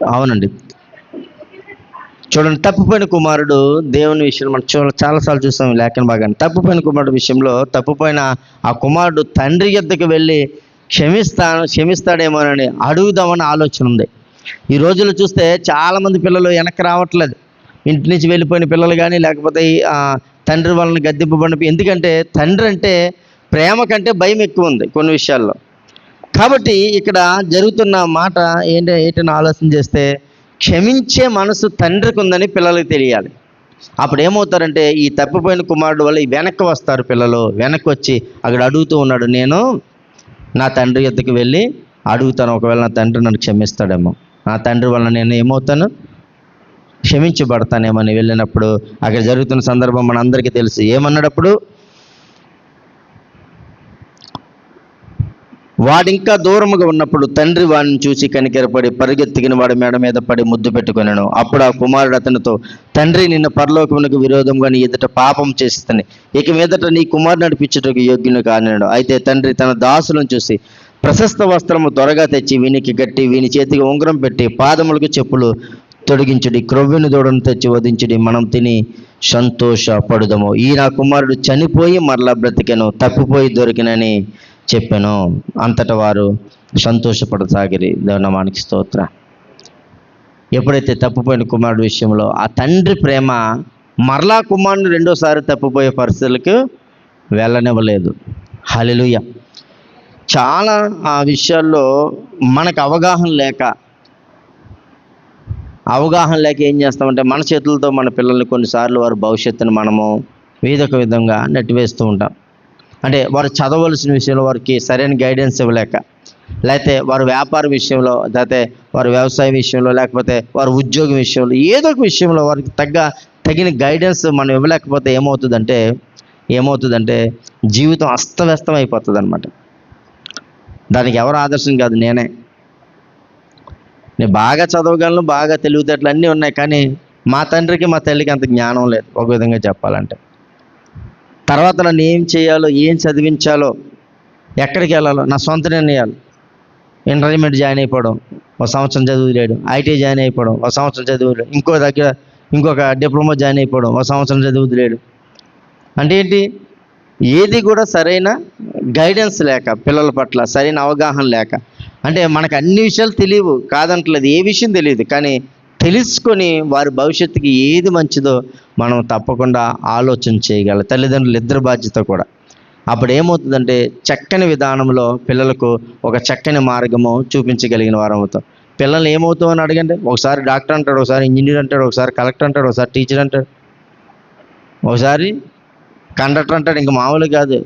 అవునండి, చూడండి, తప్పిపోయిన కుమారుడు దేవుని విషయంలో మనం చాలాసార్లు చూస్తాం ఈ లేఖన భాగాన్ని. తప్పిపోయిన కుమారుడు విషయంలో తప్పిపోయిన ఆ కుమారుడు తండ్రి యొద్దకు వెళ్ళి క్షమిస్తాడేమోనని అడుగుదామని ఆలోచన ఉంది. ఈ రోజుల్లో చూస్తే చాలామంది పిల్లలు వెనక్కి రావట్లేదు. ఇంటి నుంచి వెళ్ళిపోయిన పిల్లలు కానీ, లేకపోతే తండ్రి వాళ్ళని గద్దింపబడిన. ఎందుకంటే తండ్రి అంటే ప్రేమ కంటే భయం ఎక్కువ ఉంది కొన్ని విషయాల్లో. కాబట్టి ఇక్కడ జరుగుతున్న మాట ఏంటని ఆలోచన చేస్తే, క్షమించే మనసు తండ్రికి ఉందని పిల్లలకు తెలియాలి. అప్పుడు ఏమవుతారంటే, ఈ తప్పిపోయిన కుమారుడు వల్ల వెనక్కి వస్తారు పిల్లలు. వెనక్కి వచ్చి అక్కడ అడుగుతూ ఉన్నాడు, నేను నా తండ్రి యొద్దకు వెళ్ళి అడుగుతాను, ఒకవేళ నా తండ్రి నన్ను క్షమిస్తాడేమో, నా తండ్రి వల్ల నేను ఏమవుతాను, క్షమించబడతానేమని వెళ్ళినప్పుడు అక్కడ జరుగుతున్న సందర్భం మనందరికీ తెలుసు. ఏమన్నాడప్పుడు, వాడింకా దూరముగా ఉన్నప్పుడు తండ్రి వాడిని చూసి కనికరపడి పరిగెత్తికిన వాడి మేడ మీద పడి ముద్దు పెట్టుకొనెను. అప్పుడు ఆ కుమారుడు అతనితో, తండ్రి, నిన్న పరలోకమునకు విరోధంగా నీ ఎదుట పాపం చేసితిని, ఇక మీదట నీ కుమారుని నడిపించుటకు యోగ్యుని కానినాడు. అయితే తండ్రి తన దాసులను చూసి ప్రశస్త వస్త్రము త్వరగా తెచ్చి వీనికి కట్టి, వీని చేతికి ఉంగరం పెట్టి, పాదములకు చెప్పులు తొడిగించుడి, క్రొవ్విని దూడను తెచ్చి వధించుడి, మనం తిని సంతోషపడుదము. ఈ నా కుమారుడు చనిపోయి మరలా బ్రతికెను, తప్పిపోయి దొరికినని చెప్పాను. అంతటా వారు సంతోషపడసాగిరి. దేవునామానికి స్తోత్ర. ఎప్పుడైతే తప్పిపోయిన కుమారుడు విషయంలో ఆ తండ్రి ప్రేమ మరలా కుమారుని రెండోసారి తప్పిపోయే పరిస్థితులకు వెళ్ళనివ్వలేదు. హల్లెలూయా. చాలా ఆ విషయాల్లో మనకు అవగాహన లేక ఏం చేస్తామంటే, మన చేతులతో మన పిల్లల్ని కొన్నిసార్లు వారి భవిష్యత్తును మనము ఏదొక విధంగా నెట్టివేస్తూ ఉంటాం. అంటే వారు చదవలసిన విషయంలో వారికి సరైన గైడెన్స్ ఇవ్వలేక, లేకపోతే వారి వ్యాపార విషయంలో, లేకపోతే వారి వ్యవసాయ విషయంలో, లేకపోతే వారి ఉద్యోగం విషయంలో, ఏదో ఒక విషయంలో వారికి తగిన గైడెన్స్ మనం ఇవ్వలేకపోతే ఏమవుతుందంటే జీవితం అస్తవ్యస్తం అయిపోతుంది అనమాట. దానికి ఎవరు ఆదర్శం కాదు, నేను బాగా చదవగలను, బాగా తెలివితేటలు అన్నీ ఉన్నాయి, కానీ మా తండ్రికి మా తల్లికి అంత జ్ఞానం లేదు ఒక విధంగా చెప్పాలంటే. తర్వాత నన్ను ఏం చేయాలో, ఏం చదివించాలో, ఎక్కడికి వెళ్ళాలో నా సొంత నిర్ణయాలు. ఇంటర్మీడియట్ జాయిన్ అయిపోవడం, ఒక సంవత్సరం చదువులేడు. ఐటీ జాయిన్ అయిపోవడం, ఒక సంవత్సరం చదువులేడు. ఇంకొక డిప్లొమా జాయిన్ అయిపోవడం, ఒక సంవత్సరం చదువులేడు. అంటే ఏంటి, ఏది కూడా సరైన గైడెన్స్ లేక, పిల్లల పట్ల సరైన అవగాహన లేక. అంటే మనకు అన్ని విషయాలు తెలియవు కాదంటలేదు, ఏ విషయం తెలియదు, కానీ తెలుసుకొని వారి భవిష్యత్తుకి ఏది మంచిదో మనం తప్పకుండా ఆలోచన చేయగలం. తల్లిదండ్రులు ఇద్దరు బాధ్యత కూడా. అప్పుడు ఏమవుతుందంటే, చక్కని విధానంలో పిల్లలకు ఒక చక్కని మార్గము చూపించగలిగిన వారు అవుతాం. పిల్లల్ని ఏమవుతావు అని అడగండి. ఒకసారి డాక్టర్ అంటాడు, ఒకసారి ఇంజనీర్ అంటాడు, ఒకసారి కలెక్టర్ అంటాడు, ఒకసారి టీచర్ అంటాడు, ఒకసారి కండక్టర్ అంటాడు. ఇంకా మామూలు కాదు.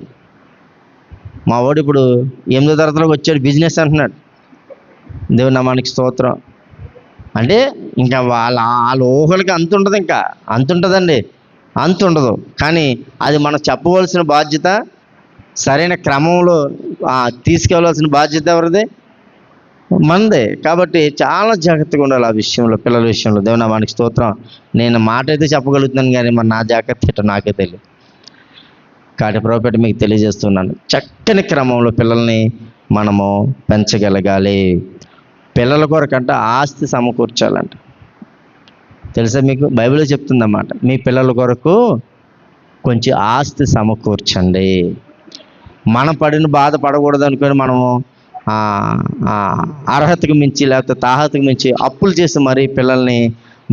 మా వాడు ఇప్పుడు 8వ తరగతిలోకి వచ్చాడు, బిజినెస్ అంటున్నాడు. దేవుని నామానికి స్తోత్రం. అంటే ఇంకా వాళ్ళ ఊహలకి అంత ఉంటుంది, ఇంకా అంత ఉంటుందండి, అంత ఉండదు. కానీ అది మనం చెప్పవలసిన బాధ్యత, సరైన క్రమంలో తీసుకెళ్ళవలసిన బాధ్యత ఎవరిది? మనదే. కాబట్టి చాలా జాగ్రత్తగా ఉండాలి ఆ విషయంలో, పిల్లల విషయంలో. దేవుని నామానికి స్తోత్రం. నేను మాట అయితే చెప్పగలుగుతున్నాను, కానీ మరి నా జాగ్రత్త నాకే తెలియదు. కాబట్టి ప్రభుపేట మీకు తెలియజేస్తున్నాను, చక్కని క్రమంలో పిల్లల్ని మనము పెంచగలగాలి. పిల్లల కొరకంట ఆస్తి సమకూర్చాలంట. తెలుసా మీకు? బైబిల్ చెప్తుందన్నమాట, మీ పిల్లల కొరకు కొంచెం ఆస్తి సమకూర్చండి. మనం పడిన బాధ పడకూడదు అనుకొని మనము అర్హతకు మించి, లేకపోతే తాహతకు మించి అప్పులు చేసి మరీ పిల్లల్ని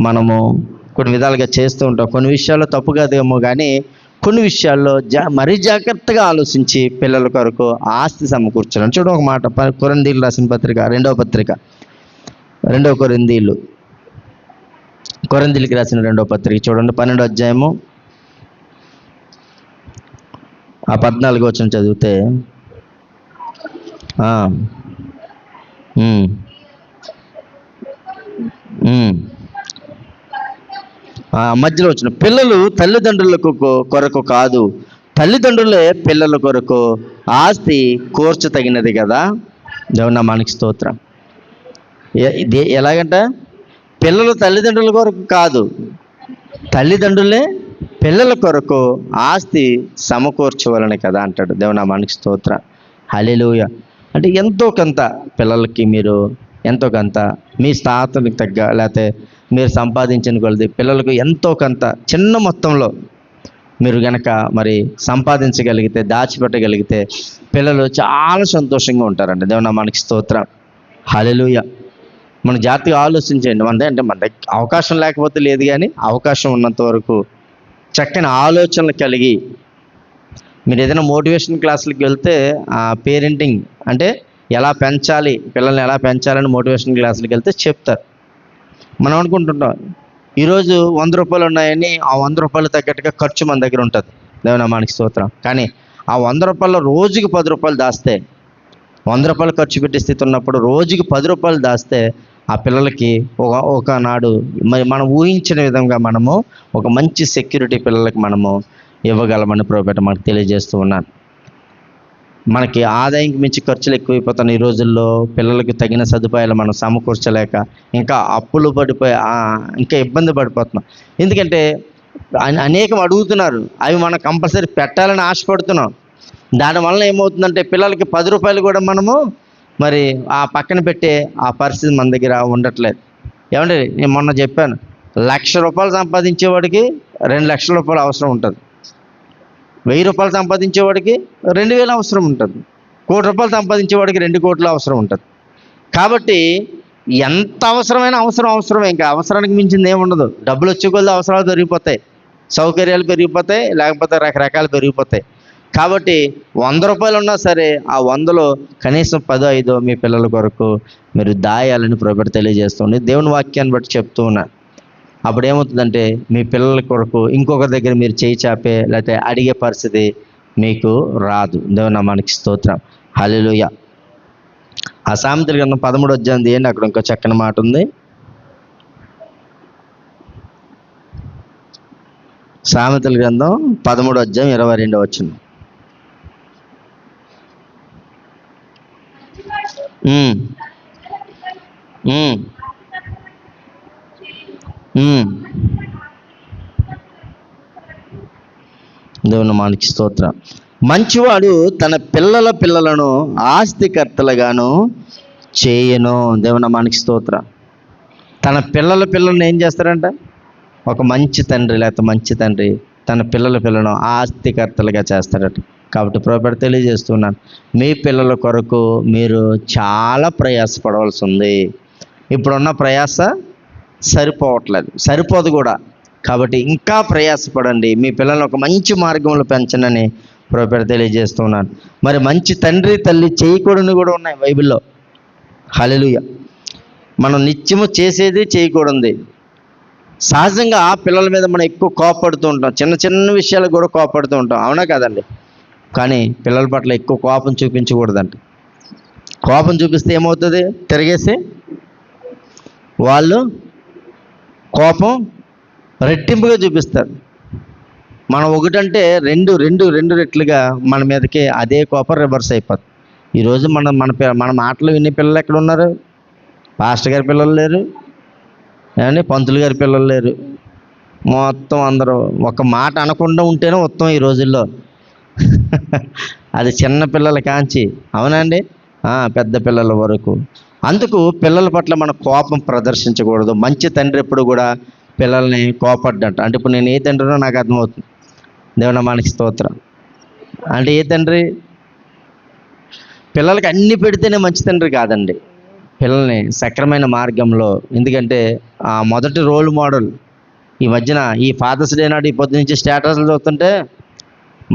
మనము కొన్ని విధాలుగా చేస్తూ ఉంటాం. కొన్ని విషయాల్లో తప్పు కాదేమో, కానీ కొన్ని విషయాల్లో మరీ జాగ్రత్తగా ఆలోచించి పిల్లల కొరకు ఆస్తి సమకూర్చడం. చూడ ఒక మాట, కొరింథీయులకు రాసిన పత్రిక 2వ పత్రిక, 2వ కొరింథీయులకు రాసిన 2వ పత్రిక చూడండి, 12వ అధ్యాయము 14వ వచనం చదివితే, మధ్యలో వచ్చిన, పిల్లలు తల్లిదండ్రులకు కొరకు కాదు, తల్లిదండ్రులే పిల్లల కొరకు ఆస్తి కూర్చతగినది కదా. దేవుని నామానికి స్తోత్రం. ఎలాగంట? పిల్లలు తల్లిదండ్రుల కొరకు కాదు, తల్లిదండ్రులే పిల్లల కొరకు ఆస్తి సమకూర్చవలని కదా అంటాడు. దేవుని నామానికి స్తోత్రం. హల్లెలూయా. అంటే ఎంతో కొంత పిల్లలకి మీరు ఎంతో కొంత మీ స్థాతులకు తగ్గ, లేకపోతే మీరు సంపాదించిన కొలది పిల్లలకు ఎంతో కొంత చిన్న మొత్తంలో మీరు గనక మరి సంపాదించగలిగితే, దాచిపెట్టగలిగితే పిల్లలు చాలా సంతోషంగా ఉంటారండి. దేవుని నామానికి స్తోత్రం. హల్లెలూయా. మన జాగ్రత్తగా ఆలోచించండి. అంటే మన దగ్గర అవకాశం లేకపోతే లేదు, కానీ అవకాశం ఉన్నంత వరకు చక్కని ఆలోచనలు కలిగి మీరు ఏదైనా మోటివేషన్ క్లాసులకి వెళ్తే ఆ పేరెంటింగ్ అంటే ఎలా పెంచాలి, పిల్లల్ని ఎలా పెంచాలని మోటివేషన్ క్లాసులకి వెళ్తే చెప్తారు. మనం అనుకుంటుంటాం ఈరోజు 100 రూపాయలు ఉన్నాయని ఆ 100 రూపాయలు తగ్గట్టుగా ఖర్చు మన దగ్గర ఉంటుంది. దేవుని నామానికి స్తోత్రం. కానీ ఆ 100 రూపాయలు రోజుకి 10 రూపాయలు దాస్తే, 100 రూపాయలు ఖర్చు పెట్టే స్థితి ఉన్నప్పుడు రోజుకి 10 రూపాయలు దాస్తే ఆ పిల్లలకి ఒకనాడు మరి మనం ఊహించిన విధంగా మనము ఒక మంచి సెక్యూరిటీ పిల్లలకి మనము ఇవ్వగలమని ప్రభుపేట మనకు తెలియజేస్తూ ఉన్నాను. మనకి ఆదాయంకి మించి ఖర్చులు ఎక్కువైపోతున్నాయి ఈ రోజుల్లో. పిల్లలకి తగిన సదుపాయాలు మనం సమకూర్చలేక ఇంకా అప్పులు పడిపోయి ఇంకా ఇబ్బంది పడిపోతున్నాం. ఎందుకంటే అనేకం అడుగుతున్నారు, అవి మనం కంపల్సరీ పెట్టాలని ఆశపడుతున్నాం. దానివల్ల ఏమవుతుందంటే పిల్లలకి 10 రూపాయలు కూడా మనము మరి ఆ పక్కన పెట్టే ఆ పరిస్థితి మన దగ్గర ఉండట్లేదు. ఏమంటే నేను మొన్న చెప్పాను, 1,00,000 రూపాయలు సంపాదించేవాడికి 2,00,000 రూపాయలు అవసరం ఉంటుంది. 1,000 రూపాయలు సంపాదించేవాడికి 2,000 అవసరం ఉంటుంది. 1,00,00,000 రూపాయలు సంపాదించేవాడికి 2 కోట్లు అవసరం ఉంటుంది. కాబట్టి ఎంత అవసరమైనా అవసరమే, ఇంకా అవసరానికి మించింది ఏముండదు. డబ్బులు వచ్చే కొద్ది అవసరాలు పెరిగిపోతాయి, సౌకర్యాలు పెరిగిపోతాయి, లేకపోతే రకరకాలు పెరిగిపోతాయి. కాబట్టి 100 రూపాయలు ఉన్నా సరే ఆ 100లో కనీసం 10-5 మీ పిల్లల కొరకు మీరు దాయాలని ప్రభువు తెలియజేస్తుంది. దేవుని వాక్యాన్ని బట్టి చెప్తూ ఉన్నా. అప్పుడు ఏమవుతుందంటే మీ పిల్లల కొరకు ఇంకొకరి దగ్గర మీరు చేయి చాపే లేకపోతే అడిగే పరిస్థితి మీకు రాదు. దేవుని నామానికి స్తోత్రం. హల్లెలూయా. ఆ సామెతల గ్రంథం 13వ అధ్యాయం తీయండి, అక్కడ ఇంకో చక్కని మాట ఉంది. సామెతల గ్రంథం 13వ అధ్యాయం 22వ వచనం. దేవుని నామానికి స్తోత్రం. మంచివాడు తన పిల్లలను ఆస్తికర్తలుగాను చేయను. దేవుని నామానికి స్తోత్రం. తన పిల్లలను ఏం చేస్తారంట? ఒక మంచి తండ్రి లేకపోతే మంచి తండ్రి తన పిల్లలను ఆస్తికర్తలుగా చేస్తారట. కాబట్టి ప్రభువు తెలియజేస్తున్నాను, మీ పిల్లల కొరకు మీరు చాలా ప్రయాసపడవలసి ఉంది. ఇప్పుడున్న ప్రయాస సరిపోదు కూడా. కాబట్టి ఇంకా ప్రయాసపడండి, మీ పిల్లలను ఒక మంచి మార్గంలో పెంచనని ప్రభువు తెలియజేస్తున్నాను. మరి మంచి తండ్రి తల్లి చేయకూడని కూడా ఉన్నాయి బైబిల్లో. హల్లెలూయా. మనం నిత్యము చేసేది చేయకూడదు. సహజంగా పిల్లల మీద మనం ఎక్కువ కోపడుతూ ఉంటాం, చిన్న విషయాలకు కూడా కోపడుతూ ఉంటాం, అవునా కదండి? కానీ పిల్లల పట్ల ఎక్కువ కోపం చూపించకూడదంట. కోపం చూపిస్తే ఏమవుతుంది? తిరిగేసి వాళ్ళు కోపం రెట్టింపుగా చూపిస్తారు. మనం ఒకటంటే రెండు రెట్లుగా మన మీదకి అదే కోపం రివర్స్ అయిపోతుంది. ఈరోజు మన మాటలు వినే పిల్లలు ఎక్కడ ఉన్నారు? పాస్టర్ గారి పిల్లలు లేరు, ఏమండి, పంతులు గారి పిల్లలు లేరు. మొత్తం అందరూ ఒక మాట అనకుండా ఉంటేనే ఉత్తమం ఈ రోజుల్లో. అది చిన్న పిల్లల కాంచి, అవునండి, పెద్ద పిల్లల వరకు. అందుకు పిల్లల పట్ల మన కోపం ప్రదర్శించకూడదు. మంచి తండ్రి ఎప్పుడు కూడా పిల్లల్ని కోపడ్డంట. అంటే ఇప్పుడు నేను ఏ తండ్రినో నాకు అర్థమవుతుంది. దేవుని నామానికి స్తోత్రం. అంటే ఏ తండ్రి? పిల్లలకి అన్ని పెడితేనే మంచి తండ్రి కాదండి. పిల్లల్ని సక్రమైన మార్గంలో, ఎందుకంటే ఆ మొదటి రోల్ మోడల్ ఈ మధ్యన ఈ ఫాదర్స్ డే నాడు ఈ పొద్దు నుంచి స్టేటస్లు చూస్తుంటే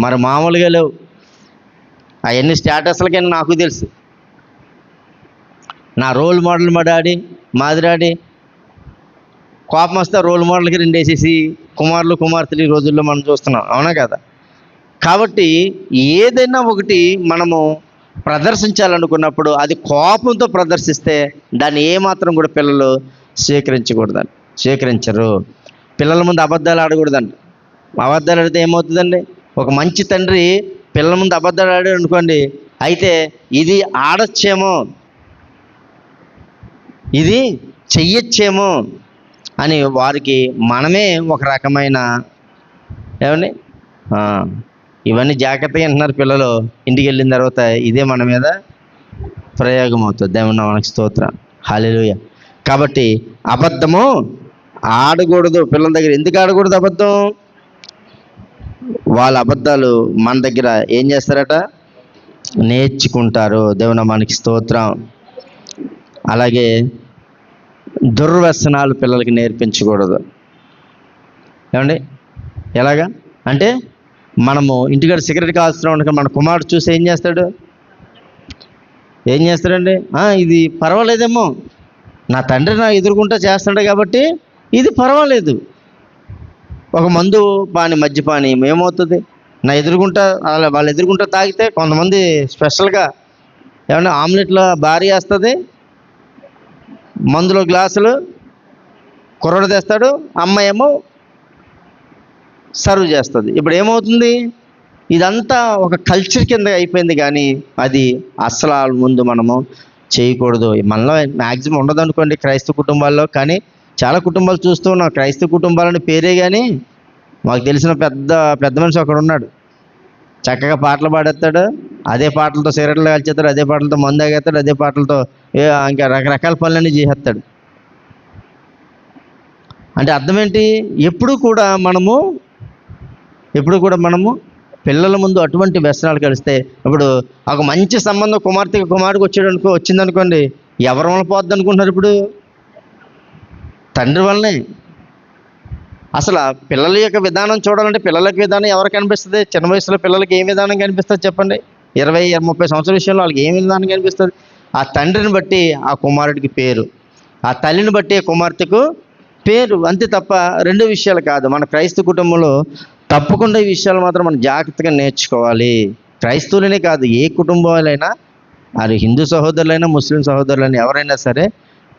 మరి మామూలుగా లేవు. అవన్నీ స్టేటస్లకైనా నాకు తెలుసు. నా రోల్ మోడల్ మాది డాడీ. కోపం వస్తే రోల్ మోడల్కి 2 వేసేసి కుమారులు కుమార్తెలు ఈ రోజుల్లో మనం చూస్తున్నాం, అవునా కదా? కాబట్టి ఏదైనా ఒకటి మనము ప్రదర్శించాలనుకున్నప్పుడు అది కోపంతో ప్రదర్శిస్తే దాన్ని ఏమాత్రం కూడా పిల్లలు స్వీకరించరు. పిల్లల ముందు అబద్ధాలు ఆడకూడదండి. అబద్ధాలు ఆడితే ఏమవుతుందండి? ఒక మంచి తండ్రి పిల్లల ముందు అబద్ధాలు ఆడాడు అనుకోండి, అయితే ఇది ఆడొచ్చేమో, ఇది చెయ్యొచ్చేమో అని వారికి మనమే ఒక రకమైన ఏమండి ఇవన్నీ జాగ్రత్తగా అంటున్నారు పిల్లలు. ఇంటికి వెళ్ళిన తర్వాత ఇదే మన మీద ప్రయోగం అవుతుంది. దేవుని నామానికి స్తోత్రం. హల్లెలూయా. కాబట్టి అబద్ధము ఆడకూడదు పిల్లల దగ్గర. ఎందుకు ఆడకూడదు అబద్ధం? వాళ్ళ అబద్ధాలు మన దగ్గర ఏం చేస్తారట? నేర్చుకుంటారు. దేవుని నామానికి స్తోత్రం. అలాగే దుర్వ్యసనాలు పిల్లలకి నేర్పించకూడదు. ఏమండి? ఎలాగా అంటే మనము ఇంటికాడ సిగరెట్ కాల్స్తున్నాం, మన కుమారుడు చూసి ఏం చేస్తాడండి? ఇది పర్వాలేదేమో, నా తండ్రి నా ఎదురుకుంటా చేస్తాడు కాబట్టి ఇది పర్వాలేదు. ఒక మందు పాని మద్యపాని ఏమవుతుంది? నా ఎదురుగుంటా వాళ్ళ ఎదురుగుంటా తాగితే కొంతమంది స్పెషల్గా ఏమన్నా ఆమ్లెట్లో భారీ వేస్తుంది, మందులో గ్లాసులు కుర్రడు తెస్తాడు, అమ్మ ఏమో సర్వ్ చేస్తుంది. ఇప్పుడు ఏమవుతుంది? ఇదంతా ఒక కల్చర్ కింద అయిపోయింది, కానీ అది అస్సలు ముందు మనము చేయకూడదు. మనలో మ్యాక్సిమం ఉండదు అనుకోండి క్రైస్తవ కుటుంబాల్లో, కానీ చాలా కుటుంబాలు చూస్తూ ఉన్నాం. క్రైస్తవ కుటుంబాలని పేరే, కానీ మాకు తెలిసిన పెద్ద మనిషి అక్కడ ఉన్నాడు, చక్కగా పాటలు పాడేస్తాడు, అదే పాటలతో సిగరెట్లు కాల్చేస్తాడు, అదే పాటలతో మందు తాగేస్తాడు, అదే పాటలతో ఇంకా రకరకాల పనులన్నీ చేసేస్తాడు. అంటే అర్థం ఏంటి? ఎప్పుడు కూడా మనము పిల్లల ముందు అటువంటి వ్యసనాలు కలిస్తే, ఇప్పుడు ఒక మంచి సంబంధం కుమారుడికి వచ్చిందనుకోండి, ఎవరి వల్ల పోద్ది అనుకుంటున్నారు? ఇప్పుడు తండ్రి వల్లనే. అసలు పిల్లల యొక్క విధానం చూడాలంటే పిల్లలకి విధానం ఎవరికి కనిపిస్తుంది? చిన్న వయసులో పిల్లలకి ఏం విధానం కనిపిస్తుంది చెప్పండి? 20-30 సంవత్సరాల విషయంలో వాళ్ళకి ఏం విధానం కనిపిస్తుంది? ఆ తండ్రిని బట్టి ఆ కుమారుడికి పేరు, ఆ తల్లిని బట్టి ఆ కుమార్తెకు పేరు, అంతే తప్ప రెండు విషయాలు కాదు. మన క్రైస్తవ కుటుంబంలో తప్పకుండా ఈ విషయాలు మాత్రం మనం జాగ్రత్తగా నేర్చుకోవాలి. క్రైస్తవులనే కాదు, ఏ కుటుంబాలైనా, అది హిందూ సహోదరులైనా ముస్లిం సహోదరులైనా ఎవరైనా సరే,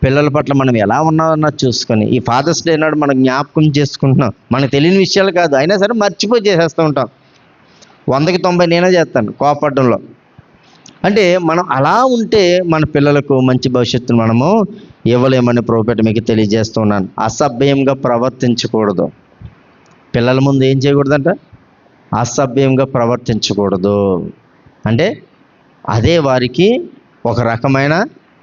పిల్లల పట్ల మనం ఎలా ఉన్నామన్నది చూసుకొని, ఈ ఫాదర్స్ డే నాడు మనం జ్ఞాపకం చేసుకుంటున్నాం. మనకు తెలియని విషయాలు కాదు, అయినా సరే మర్చిపోయి చేసేస్తూ ఉంటాం. 100కి 90 నేనే చేస్తాను కోపడడంలో. అంటే మనం అలా ఉంటే మన పిల్లలకు మంచి భవిష్యత్తును మనము ఇవ్వలేమని ప్రభుపేట మీకు తెలియజేస్తున్నాను. అసభ్యంగా ప్రవర్తించకూడదు. పిల్లల ముందు ఏం చేయకూడదంట? అసభ్యంగా ప్రవర్తించకూడదు. అంటే అదే వారికి ఒక రకమైన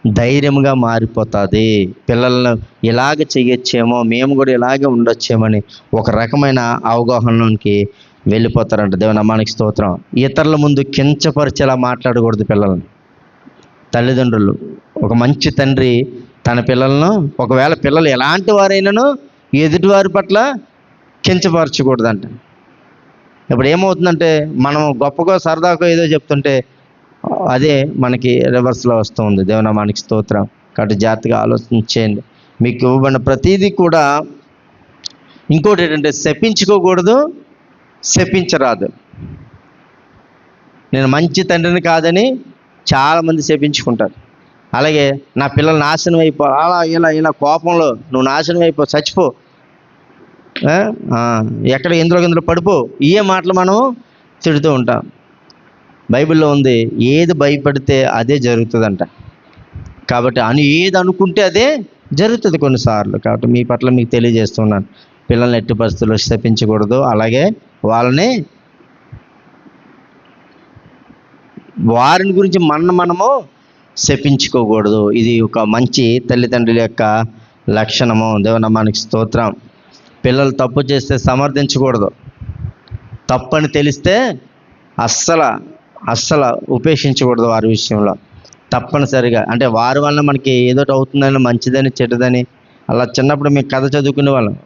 ధైర్యంగా మారిపోతుంది. పిల్లలను ఇలాగ చేయొచ్చేమో, మేము కూడా ఇలాగే ఉండొచ్చేమని ఒక రకమైన అవగాహనలోనికి వెళ్ళిపోతారంట. దేవునామానికి స్తోత్రం. ఇతరుల ముందు కించపరిచేలా మాట్లాడకూడదు పిల్లల్ని. తల్లిదండ్రులు, ఒక మంచి తండ్రి తన పిల్లలను, ఒకవేళ పిల్లలు ఎలాంటి వారైనానో ఎదుటివారి పట్ల కించపరచకూడదంట. ఇప్పుడు ఏమవుతుందంటే, మనం గొప్పగా సరదాగా ఏదో చెప్తుంటే అదే మనకి రివర్స్లో వస్తుంది. దేవునామానికి స్తోత్రం. కాబట్టి జాగ్రత్తగా ఆలోచించేయండి. మీకు ఇవ్వబడిన ప్రతిదీ కూడా. ఇంకోటి ఏంటంటే, శపించుకోకూడదు, శపించరాదు. నేను మంచి తండ్రిని కాదని చాలామంది శపించుకుంటారు. అలాగే నా పిల్లలు నాశనం అయిపో, అలా ఇలా కోపంలో నువ్వు నాశనం అయిపో, చచ్చిపో, ఎక్కడ ఇందులో పడిపో, ఇవే మాటలు మనం తిడుతూ ఉంటాం. బైబిల్లో ఉంది, ఏది భయపడితే అదే జరుగుతుందంట. కాబట్టి ఏది అనుకుంటే అదే జరుగుతుంది కొన్నిసార్లు. కాబట్టి మీ పట్ల మీకు తెలియజేస్తున్నాను, పిల్లల్ని ఎట్టి పరిస్థితుల్లో శపించకూడదు. అలాగే వారిని గురించి మనము శపించుకోకూడదు. ఇది ఒక మంచి తల్లిదండ్రుల యొక్క లక్షణము. దేవునామానికి స్తోత్రం. పిల్లలు తప్పు చేస్తే సమర్థించకూడదు. తప్పని తెలిస్తే అస్సలు ఉపేక్షించకూడదు వారి విషయంలో. తప్పనిసరిగా, అంటే వారి వల్ల మనకి ఏదోటి అవుతుందని, మంచిదని చెడ్డదని. అలా చిన్నప్పుడు మీకు కథ చదువుకునే వాళ్ళం.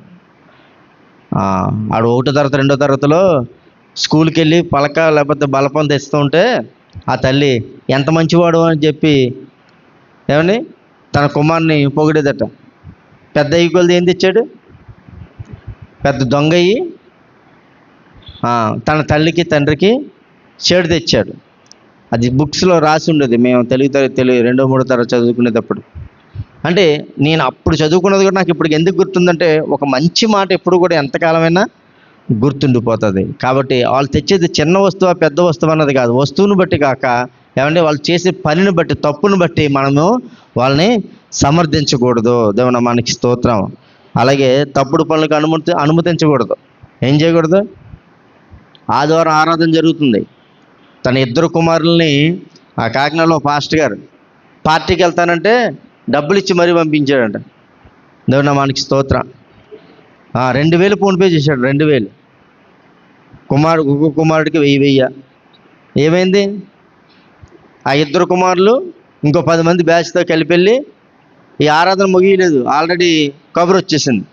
ఆడు 1వ తరగతి 2వ తరగతిలో స్కూల్కి వెళ్ళి పలక లేకపోతే బలపం తెస్తూ ఉంటే ఆ తల్లి ఎంత మంచివాడు అని చెప్పి ఏమని తన కుమారుని పొగిడేదట. పెద్ద కొలది ఏం తెచ్చాడు? పెద్ద దొంగయ్యి తన తల్లికి తండ్రికి షేడ్ తెచ్చాడు. అది బుక్స్లో రాసి ఉండేది. మేము తెలుగు 2వ 3వ తరగతి చదువుకునేటప్పుడు. అంటే నేను అప్పుడు చదువుకున్నది కూడా నాకు ఇప్పుడు ఎందుకు గుర్తుందంటే, ఒక మంచి మాట ఎప్పుడు కూడా ఎంతకాలమైనా గుర్తుండిపోతుంది. కాబట్టి వాళ్ళు తెచ్చేది చిన్న వస్తువు పెద్ద వస్తువు అన్నది కాదు, వస్తువుని బట్టి కాక వాళ్ళు చేసే పనిని బట్టి, తప్పును బట్టి మనము వాళ్ళని సమర్థించకూడదు. దేవునామానికి స్తోత్రం. అలాగే తప్పుడు పనులకు అనుమతించకూడదు. ఏం చేయకూడదు? ఆదివారం ఆరాధన జరుగుతుంది. తన 2 కుమారుల్ని ఆ కాకినాడలో పాస్టర్ గారు పార్టీకి వెళ్తానంటే డబ్బులు ఇచ్చి మరీ పంపించాడంట. దేవునామానికి స్తోత్రం. 2000 ఫోన్పే చేశాడు. 2000 కుమారుడికి 1000. ఏమైంది? ఆ 2 కుమారులు ఇంకో 10 మంది బ్యాచ్తో కలిపి వెళ్ళి ఈ ఆరాధన ముగియలేదు, ఆల్రెడీ కబురు వచ్చేసింది.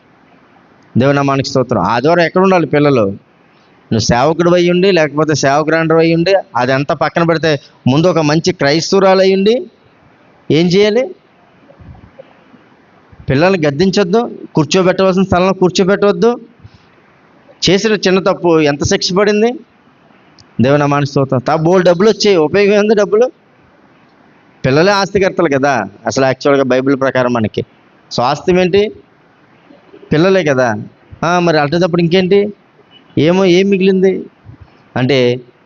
దేవునామానికి స్తోత్రం. ఆదివారం ఎక్కడ ఉండాలి పిల్లలు? నువ్వు సేవకుడు అయ్యి ఉండి, లేకపోతే సేవకురాండ్రు అయ్యి ఉండి, అదంతా పక్కన పెడితే ముందు ఒక మంచి క్రైస్తవురాలు అయ్యి ఉండి ఏం చేయాలి? పిల్లల్ని గద్దించొద్దు, కూర్చోబెట్టవలసిన స్థలంలో కూర్చోబెట్టవద్దు. చేసిన చిన్న తప్పు ఎంత శిక్ష పడింది? దేవుని నామానికి స్తోత్రం. బోల్డ్ డబ్బులు వచ్చాయి, ఉపయోగం ఏంది డబ్బులు? పిల్లలే ఆస్తికర్తలు కదా అసలు యాక్చువల్గా బైబిల్ ప్రకారం మనకి. స్వాస్థ్యం ఏంటి? పిల్లలే కదా. మరి అట్టేటప్పుడు ఇంకేంటి? ఏం మిగిలింది అంటే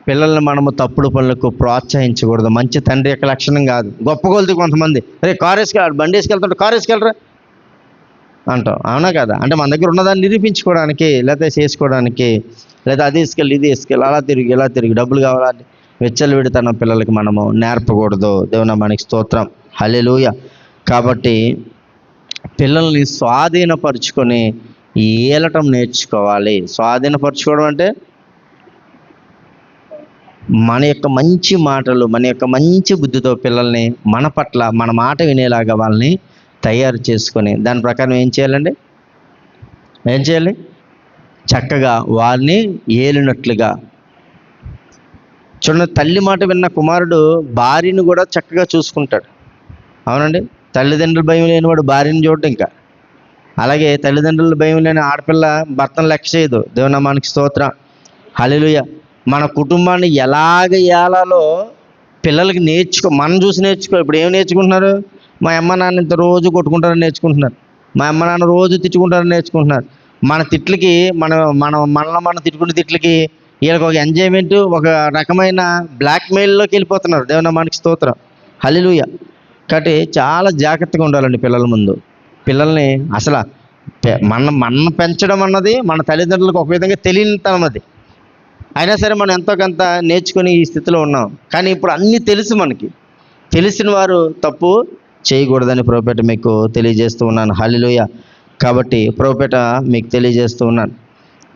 పిల్లల్ని మనము తప్పుడు పనులకు ప్రోత్సహించకూడదు. మంచి తండ్రి యొక్క లక్షణం కాదు. గొప్ప కొలిది కొంతమంది, రే కారు వేసుకెళ్ళాడు, బండి వేసుకెళ్తాడు, కారు వేసుకెళ్ళరా అంటాం. అవునా కదా? అంటే మన దగ్గర ఉన్నదాన్ని నిరూపించుకోవడానికి, లేకపోతే చేసుకోవడానికి, లేదా అది తీసుకెళ్ళి ఇది తీసుకెళ్ళి అలా తిరిగి ఇలా తిరిగి డబ్బులు కావాలని విచ్చలవిడితన పిల్లలకి మనము నేర్పకూడదు. దేవుని మనకి స్తోత్రం. హల్లెలూయా. కాబట్టి పిల్లల్ని స్వాధీనపరుచుకొని ఏలటం నేర్చుకోవాలి. స్వాధీనపరచుకోవడం అంటే మన యొక్క మంచి మాటలు, మన యొక్క మంచి బుద్ధితో పిల్లల్ని మన పట్ల మన మాట వినేలాగా వాళ్ళని తయారు చేసుకొని దాని ప్రకారం ఏం చేయాలండి? ఏం చేయాలి? చక్కగా వారిని ఏలినట్లుగా. చూడండి, తల్లి మాట విన్న కుమారుడు భార్యను కూడా చక్కగా చూసుకుంటాడు. అవునండి. తల్లిదండ్రుల భయం లేనివాడు భార్యను చూడడం ఇంకా. అలాగే తల్లిదండ్రుల భయం లేని ఆడపిల్ల భర్తను లెక్క చేయదు. దేవుని నామానికి స్తోత్రం. హల్లెలూయా. మన కుటుంబాన్ని ఎలాగ ఏలాలో పిల్లలకి మనం చూసి నేర్చుకో. ఇప్పుడు ఏం నేర్చుకుంటున్నారు? మా అమ్మ నాన్న ఇంత రోజు కొట్టుకుంటారని నేర్చుకుంటున్నారు. మా అమ్మ నాన్న రోజు తిట్టుకుంటారని నేర్చుకుంటున్నారు. మన తిట్లకి మనం తిట్టుకునే తిట్లకి వీళ్ళకి ఒక ఎంజాయ్మెంట్, ఒక రకమైన బ్లాక్మెయిల్లోకి వెళ్ళిపోతున్నారు. దేవుని నామానికి స్తోత్రం. హల్లెలూయా. కాబట్టి చాలా జాగ్రత్తగా ఉండాలండి పిల్లల ముందు. పిల్లల్ని అసలు మన పెంచడం అన్నది మన తల్లిదండ్రులకు ఒక విధంగా తెలియనితనం అది. అయినా సరే మనం ఎంతో కొంత నేర్చుకొని ఈ స్థితిలో ఉన్నాం. కానీ ఇప్పుడు అన్నీ తెలుసు మనకి. తెలిసిన వారు తప్పు చేయకూడదని ప్రోపేట మీకు తెలియజేస్తూ ఉన్నాను. హల్లెలూయా. కాబట్టి ప్రోపేట మీకు తెలియజేస్తూ ఉన్నాను.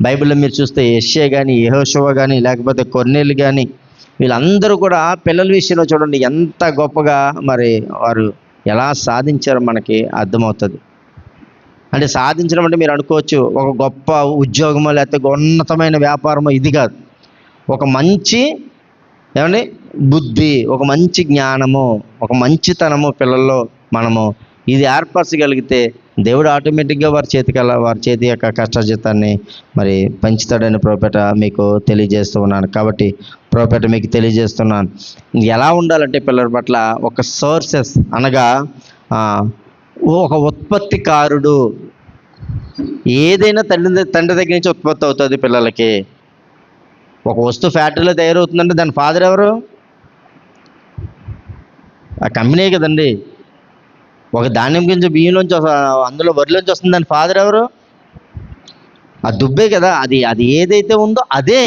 బైబిల్లో మీరు చూస్తే యెషయా కానీ, యెహోషువ కానీ, లేకపోతే కొర్నేలు కానీ, వీళ్ళందరూ కూడా పిల్లల విషయంలో చూడండి ఎంత గొప్పగా మరి వారు ఎలా సాధించారో మనకి అర్థమవుతుంది. అంటే సాధించడం అంటే మీరు అనుకోవచ్చు ఒక గొప్ప ఉద్యోగమో లేకపోతే ఉన్నతమైన వ్యాపారమో, ఇది కాదు. ఒక మంచి బుద్ధి, ఒక మంచి జ్ఞానము, ఒక మంచితనము పిల్లల్లో మనము ఇది ఏర్పరచగలిగితే దేవుడు ఆటోమేటిక్గా వారి చేతి యొక్క కష్టజీతాన్ని మరి పంచుతాడని ప్రోపేట మీకు తెలియజేస్తూ ఉన్నాను. కాబట్టి ప్రోపేట మీకు తెలియజేస్తున్నాను ఎలా ఉండాలంటే పిల్లల పట్ల ఒక సోర్సెస్ అనగా ఒక ఉత్పత్తికారుడు. ఏదైనా తండ్రి దగ్గర నుంచి ఉత్పత్తి అవుతుంది పిల్లలకి. ఒక వస్తువు ఫ్యాక్టరీలో తయారవుతుందంటే దాని ఫాదర్ ఎవరు? ఆ కంపెనీ కదండి. ఒక ధాన్యం గింజ బియ్యంలోంచి అందులో వరిలోంచి వస్తుంది, దాని ఫాదర్ ఎవరు? ఆ దుబ్బే కదా. అది ఏదైతే ఉందో అదే.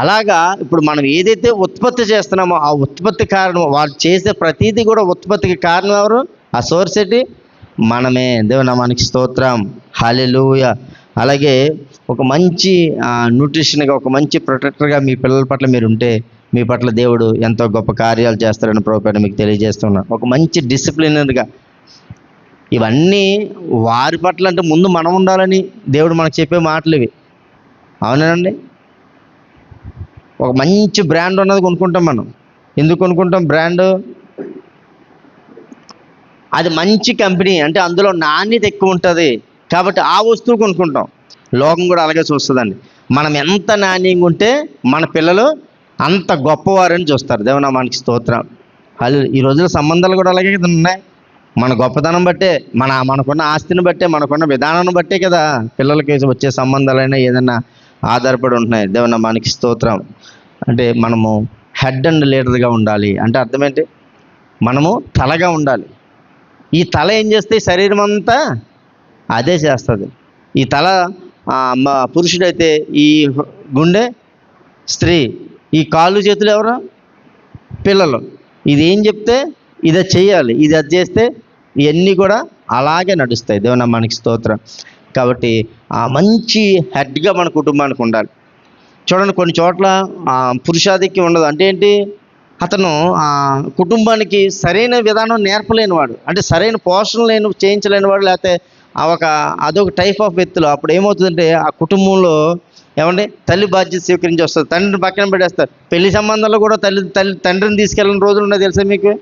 అలాగా ఇప్పుడు మనం ఏదైతే ఉత్పత్తి చేస్తున్నామో ఆ ఉత్పత్తి కారణం, వాళ్ళు చేసే ప్రతీది కూడా ఉత్పత్తికి కారణం ఎవరు? ఆ సోర్స్ ఏంటి? మనమే. దేవుని నామానికి స్తోత్రం. హల్లెలూయా. అలాగే ఒక మంచి న్యూట్రిషన్గా, ఒక మంచి ప్రొటెక్టర్గా మీ పిల్లల పట్ల మీరు ఉంటే మీ పట్ల దేవుడు ఎంతో గొప్ప కార్యాలు చేస్తారని ప్రోపేట మీకు తెలియజేస్తున్నా. ఒక మంచి డిసిప్లినర్గా ఇవన్నీ వారి పట్ల అంటే ముందు మనం ఉండాలని దేవుడు మనకు చెప్పే మాటలు ఇవి. అవునండి. ఒక మంచి బ్రాండ్ ఉన్నది కొనుక్కుంటాం మనం. ఎందుకు కొనుక్కుంటాం బ్రాండ్? అది మంచి కంపెనీ అంటే అందులో నాణ్యత ఎక్కువ ఉంటుంది కాబట్టి ఆ వస్తువు కొనుక్కుంటాం. లోకం కూడా అలాగే చూస్తుందండి. మనం ఎంత నాణ్యంగా ఉంటే మన పిల్లలు అంత గొప్పవారని చూస్తారు. దేవుని నామానికి స్తోత్రం. ఈ రోజుల సంబంధాలు కూడా అలాగే కదా ఉన్నాయి. మన గొప్పతనం బట్టే, మనకున్న ఆస్తిని బట్టే, మనకున్న విధానాన్ని బట్టే కదా పిల్లలకి వచ్చే సంబంధాలైనా ఏదైనా ఆధారపడి ఉంటున్నాయి. దేవుని నామానికి స్తోత్రం. అంటే మనము హెడ్ అండ్ లీడర్గా ఉండాలి. అంటే అర్థం ఏంటి? మనము తలగా ఉండాలి. ఈ తల ఏం చేస్తే శరీరం అంతా అదే చేస్తుంది. ఈ తల పురుషుడైతే ఈ గుండె స్త్రీ, ఈ కాళ్ళు చేతులు ఎవరు? పిల్లలు. ఇది ఏం చెప్తే ఇదే చేయాలి, ఇది అది చేస్తే ఇవన్నీ కూడా అలాగే నడుస్తాయి. దేవుని నామానికి స్తోత్రం. కాబట్టి మంచి హెడ్గా మన కుటుంబానికి ఉండాలి. చూడండి, కొన్ని చోట్ల పురుషాధిక్యం ఉండదు. అంటే ఏంటి? అతను కుటుంబానికి సరైన విధానం నేర్పలేనివాడు, అంటే సరైన పోషణ చేయించలేనివాడు, లేకపోతే అదొక టైప్ ఆఫ్ వ్యక్తులు. అప్పుడు ఏమవుతుందంటే ఆ కుటుంబంలో ఏమండి, తల్లి బాధ్యత స్వీకరించి వస్తారు, తండ్రిని పక్కన పెట్టేస్తారు. పెళ్లి సంబంధాల్లో కూడా తండ్రిని తీసుకెళ్ళిన రోజులు ఉన్నాయి తెలుసా మీకు?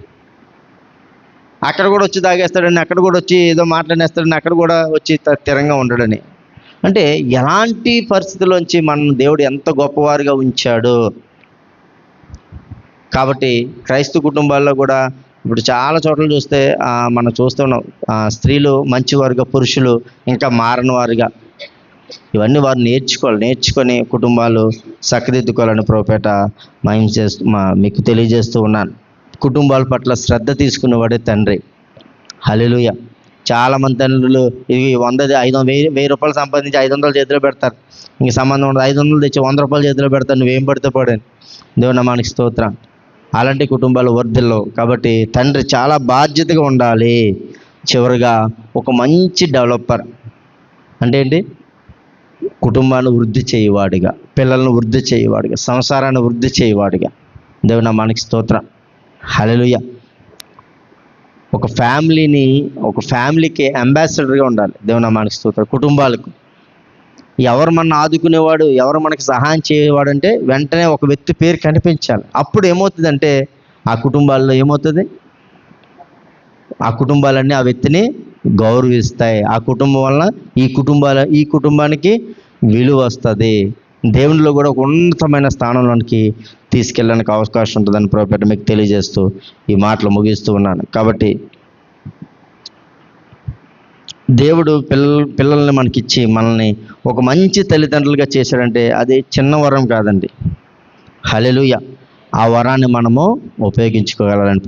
అక్కడ కూడా వచ్చి తాగేస్తాడని, అక్కడ కూడా వచ్చి ఏదో మాట్లాడేస్తాడని, అక్కడ కూడా వచ్చి స్థిరంగా ఉండడని. అంటే ఎలాంటి పరిస్థితుల్లోంచి మన దేవుడు ఎంత గొప్పవారుగా ఉంచాడు. కాబట్టి క్రైస్తవ కుటుంబాల్లో కూడా ఇప్పుడు చాలా చోట్ల చూస్తే మనం చూస్తున్నాం, స్త్రీలు మంచివారుగా, పురుషులు ఇంకా మారని వారుగా. ఇవన్నీ వారు నేర్చుకొని కుటుంబాలు చక్కదిద్దుకోవాలని ప్రభుపేట మీకు తెలియజేస్తూ ఉన్నాను. కుటుంబాల పట్ల శ్రద్ధ తీసుకునేవాడే తండ్రి. హల్లెలూయా. చాలామంది తండ్రులు ఇవి 1000 రూపాయలు సంపాదించి 500 చేతిలో పెడతారు. ఇంక సంబంధం ఉండదు. 500 తెచ్చి 100 రూపాయలు చేతిలో పెడతారు, నువ్వేం పడితే పడని. దేవుని నామానికి స్తోత్రం. అలాంటి కుటుంబాలు వర్ధిల్లవు. కాబట్టి తండ్రి చాలా బాధ్యతగా ఉండాలి. చివరిగా ఒక మంచి డెవలపర్ అంటే ఏంటి? కుటుంబాన్ని వృద్ధి చేయవాడిగా, పిల్లలను వృద్ధి చేయవాడిగా, సంసారాన్ని వృద్ధి చేయవాడిగా. దేవుని నామానికి స్తోత్రం. హల్లెలూయా. ఒక ఫ్యామిలీకి అంబాసిడర్గా ఉండాలి. దేవుని నామానికి స్తోత్రం. కుటుంబాలకు ఎవరు మన ఆదుకునేవాడు, ఎవరు మనకి సహాయం చేయవాడు అంటే వెంటనే ఒక వ్యక్తి పేరు కనిపించాలి. అప్పుడు ఏమవుతుందంటే ఆ కుటుంబాల్లో ఏమవుతుంది? ఆ కుటుంబాలన్నీ ఆ వ్యక్తిని గౌరవిస్తాయి. ఆ కుటుంబం వలన ఈ కుటుంబానికి విలువ వస్తుంది. దేవునిలో కూడా ఒక ఉన్నతమైన స్థానంలోనికి తీసుకెళ్ళడానికి అవకాశం ఉంటుందని ప్రభుపేట మీకు తెలియజేస్తూ ఈ మాటలు ముగిస్తూ ఉన్నాను. కాబట్టి దేవుడు పిల్లల్ని మనకిచ్చి మనల్ని ఒక మంచి తల్లిదండ్రులుగా చేశాడంటే అది చిన్న వరం కాదండి. హల్లెలూయా. ఆ వరాన్ని మనము ఉపయోగించుకోగలని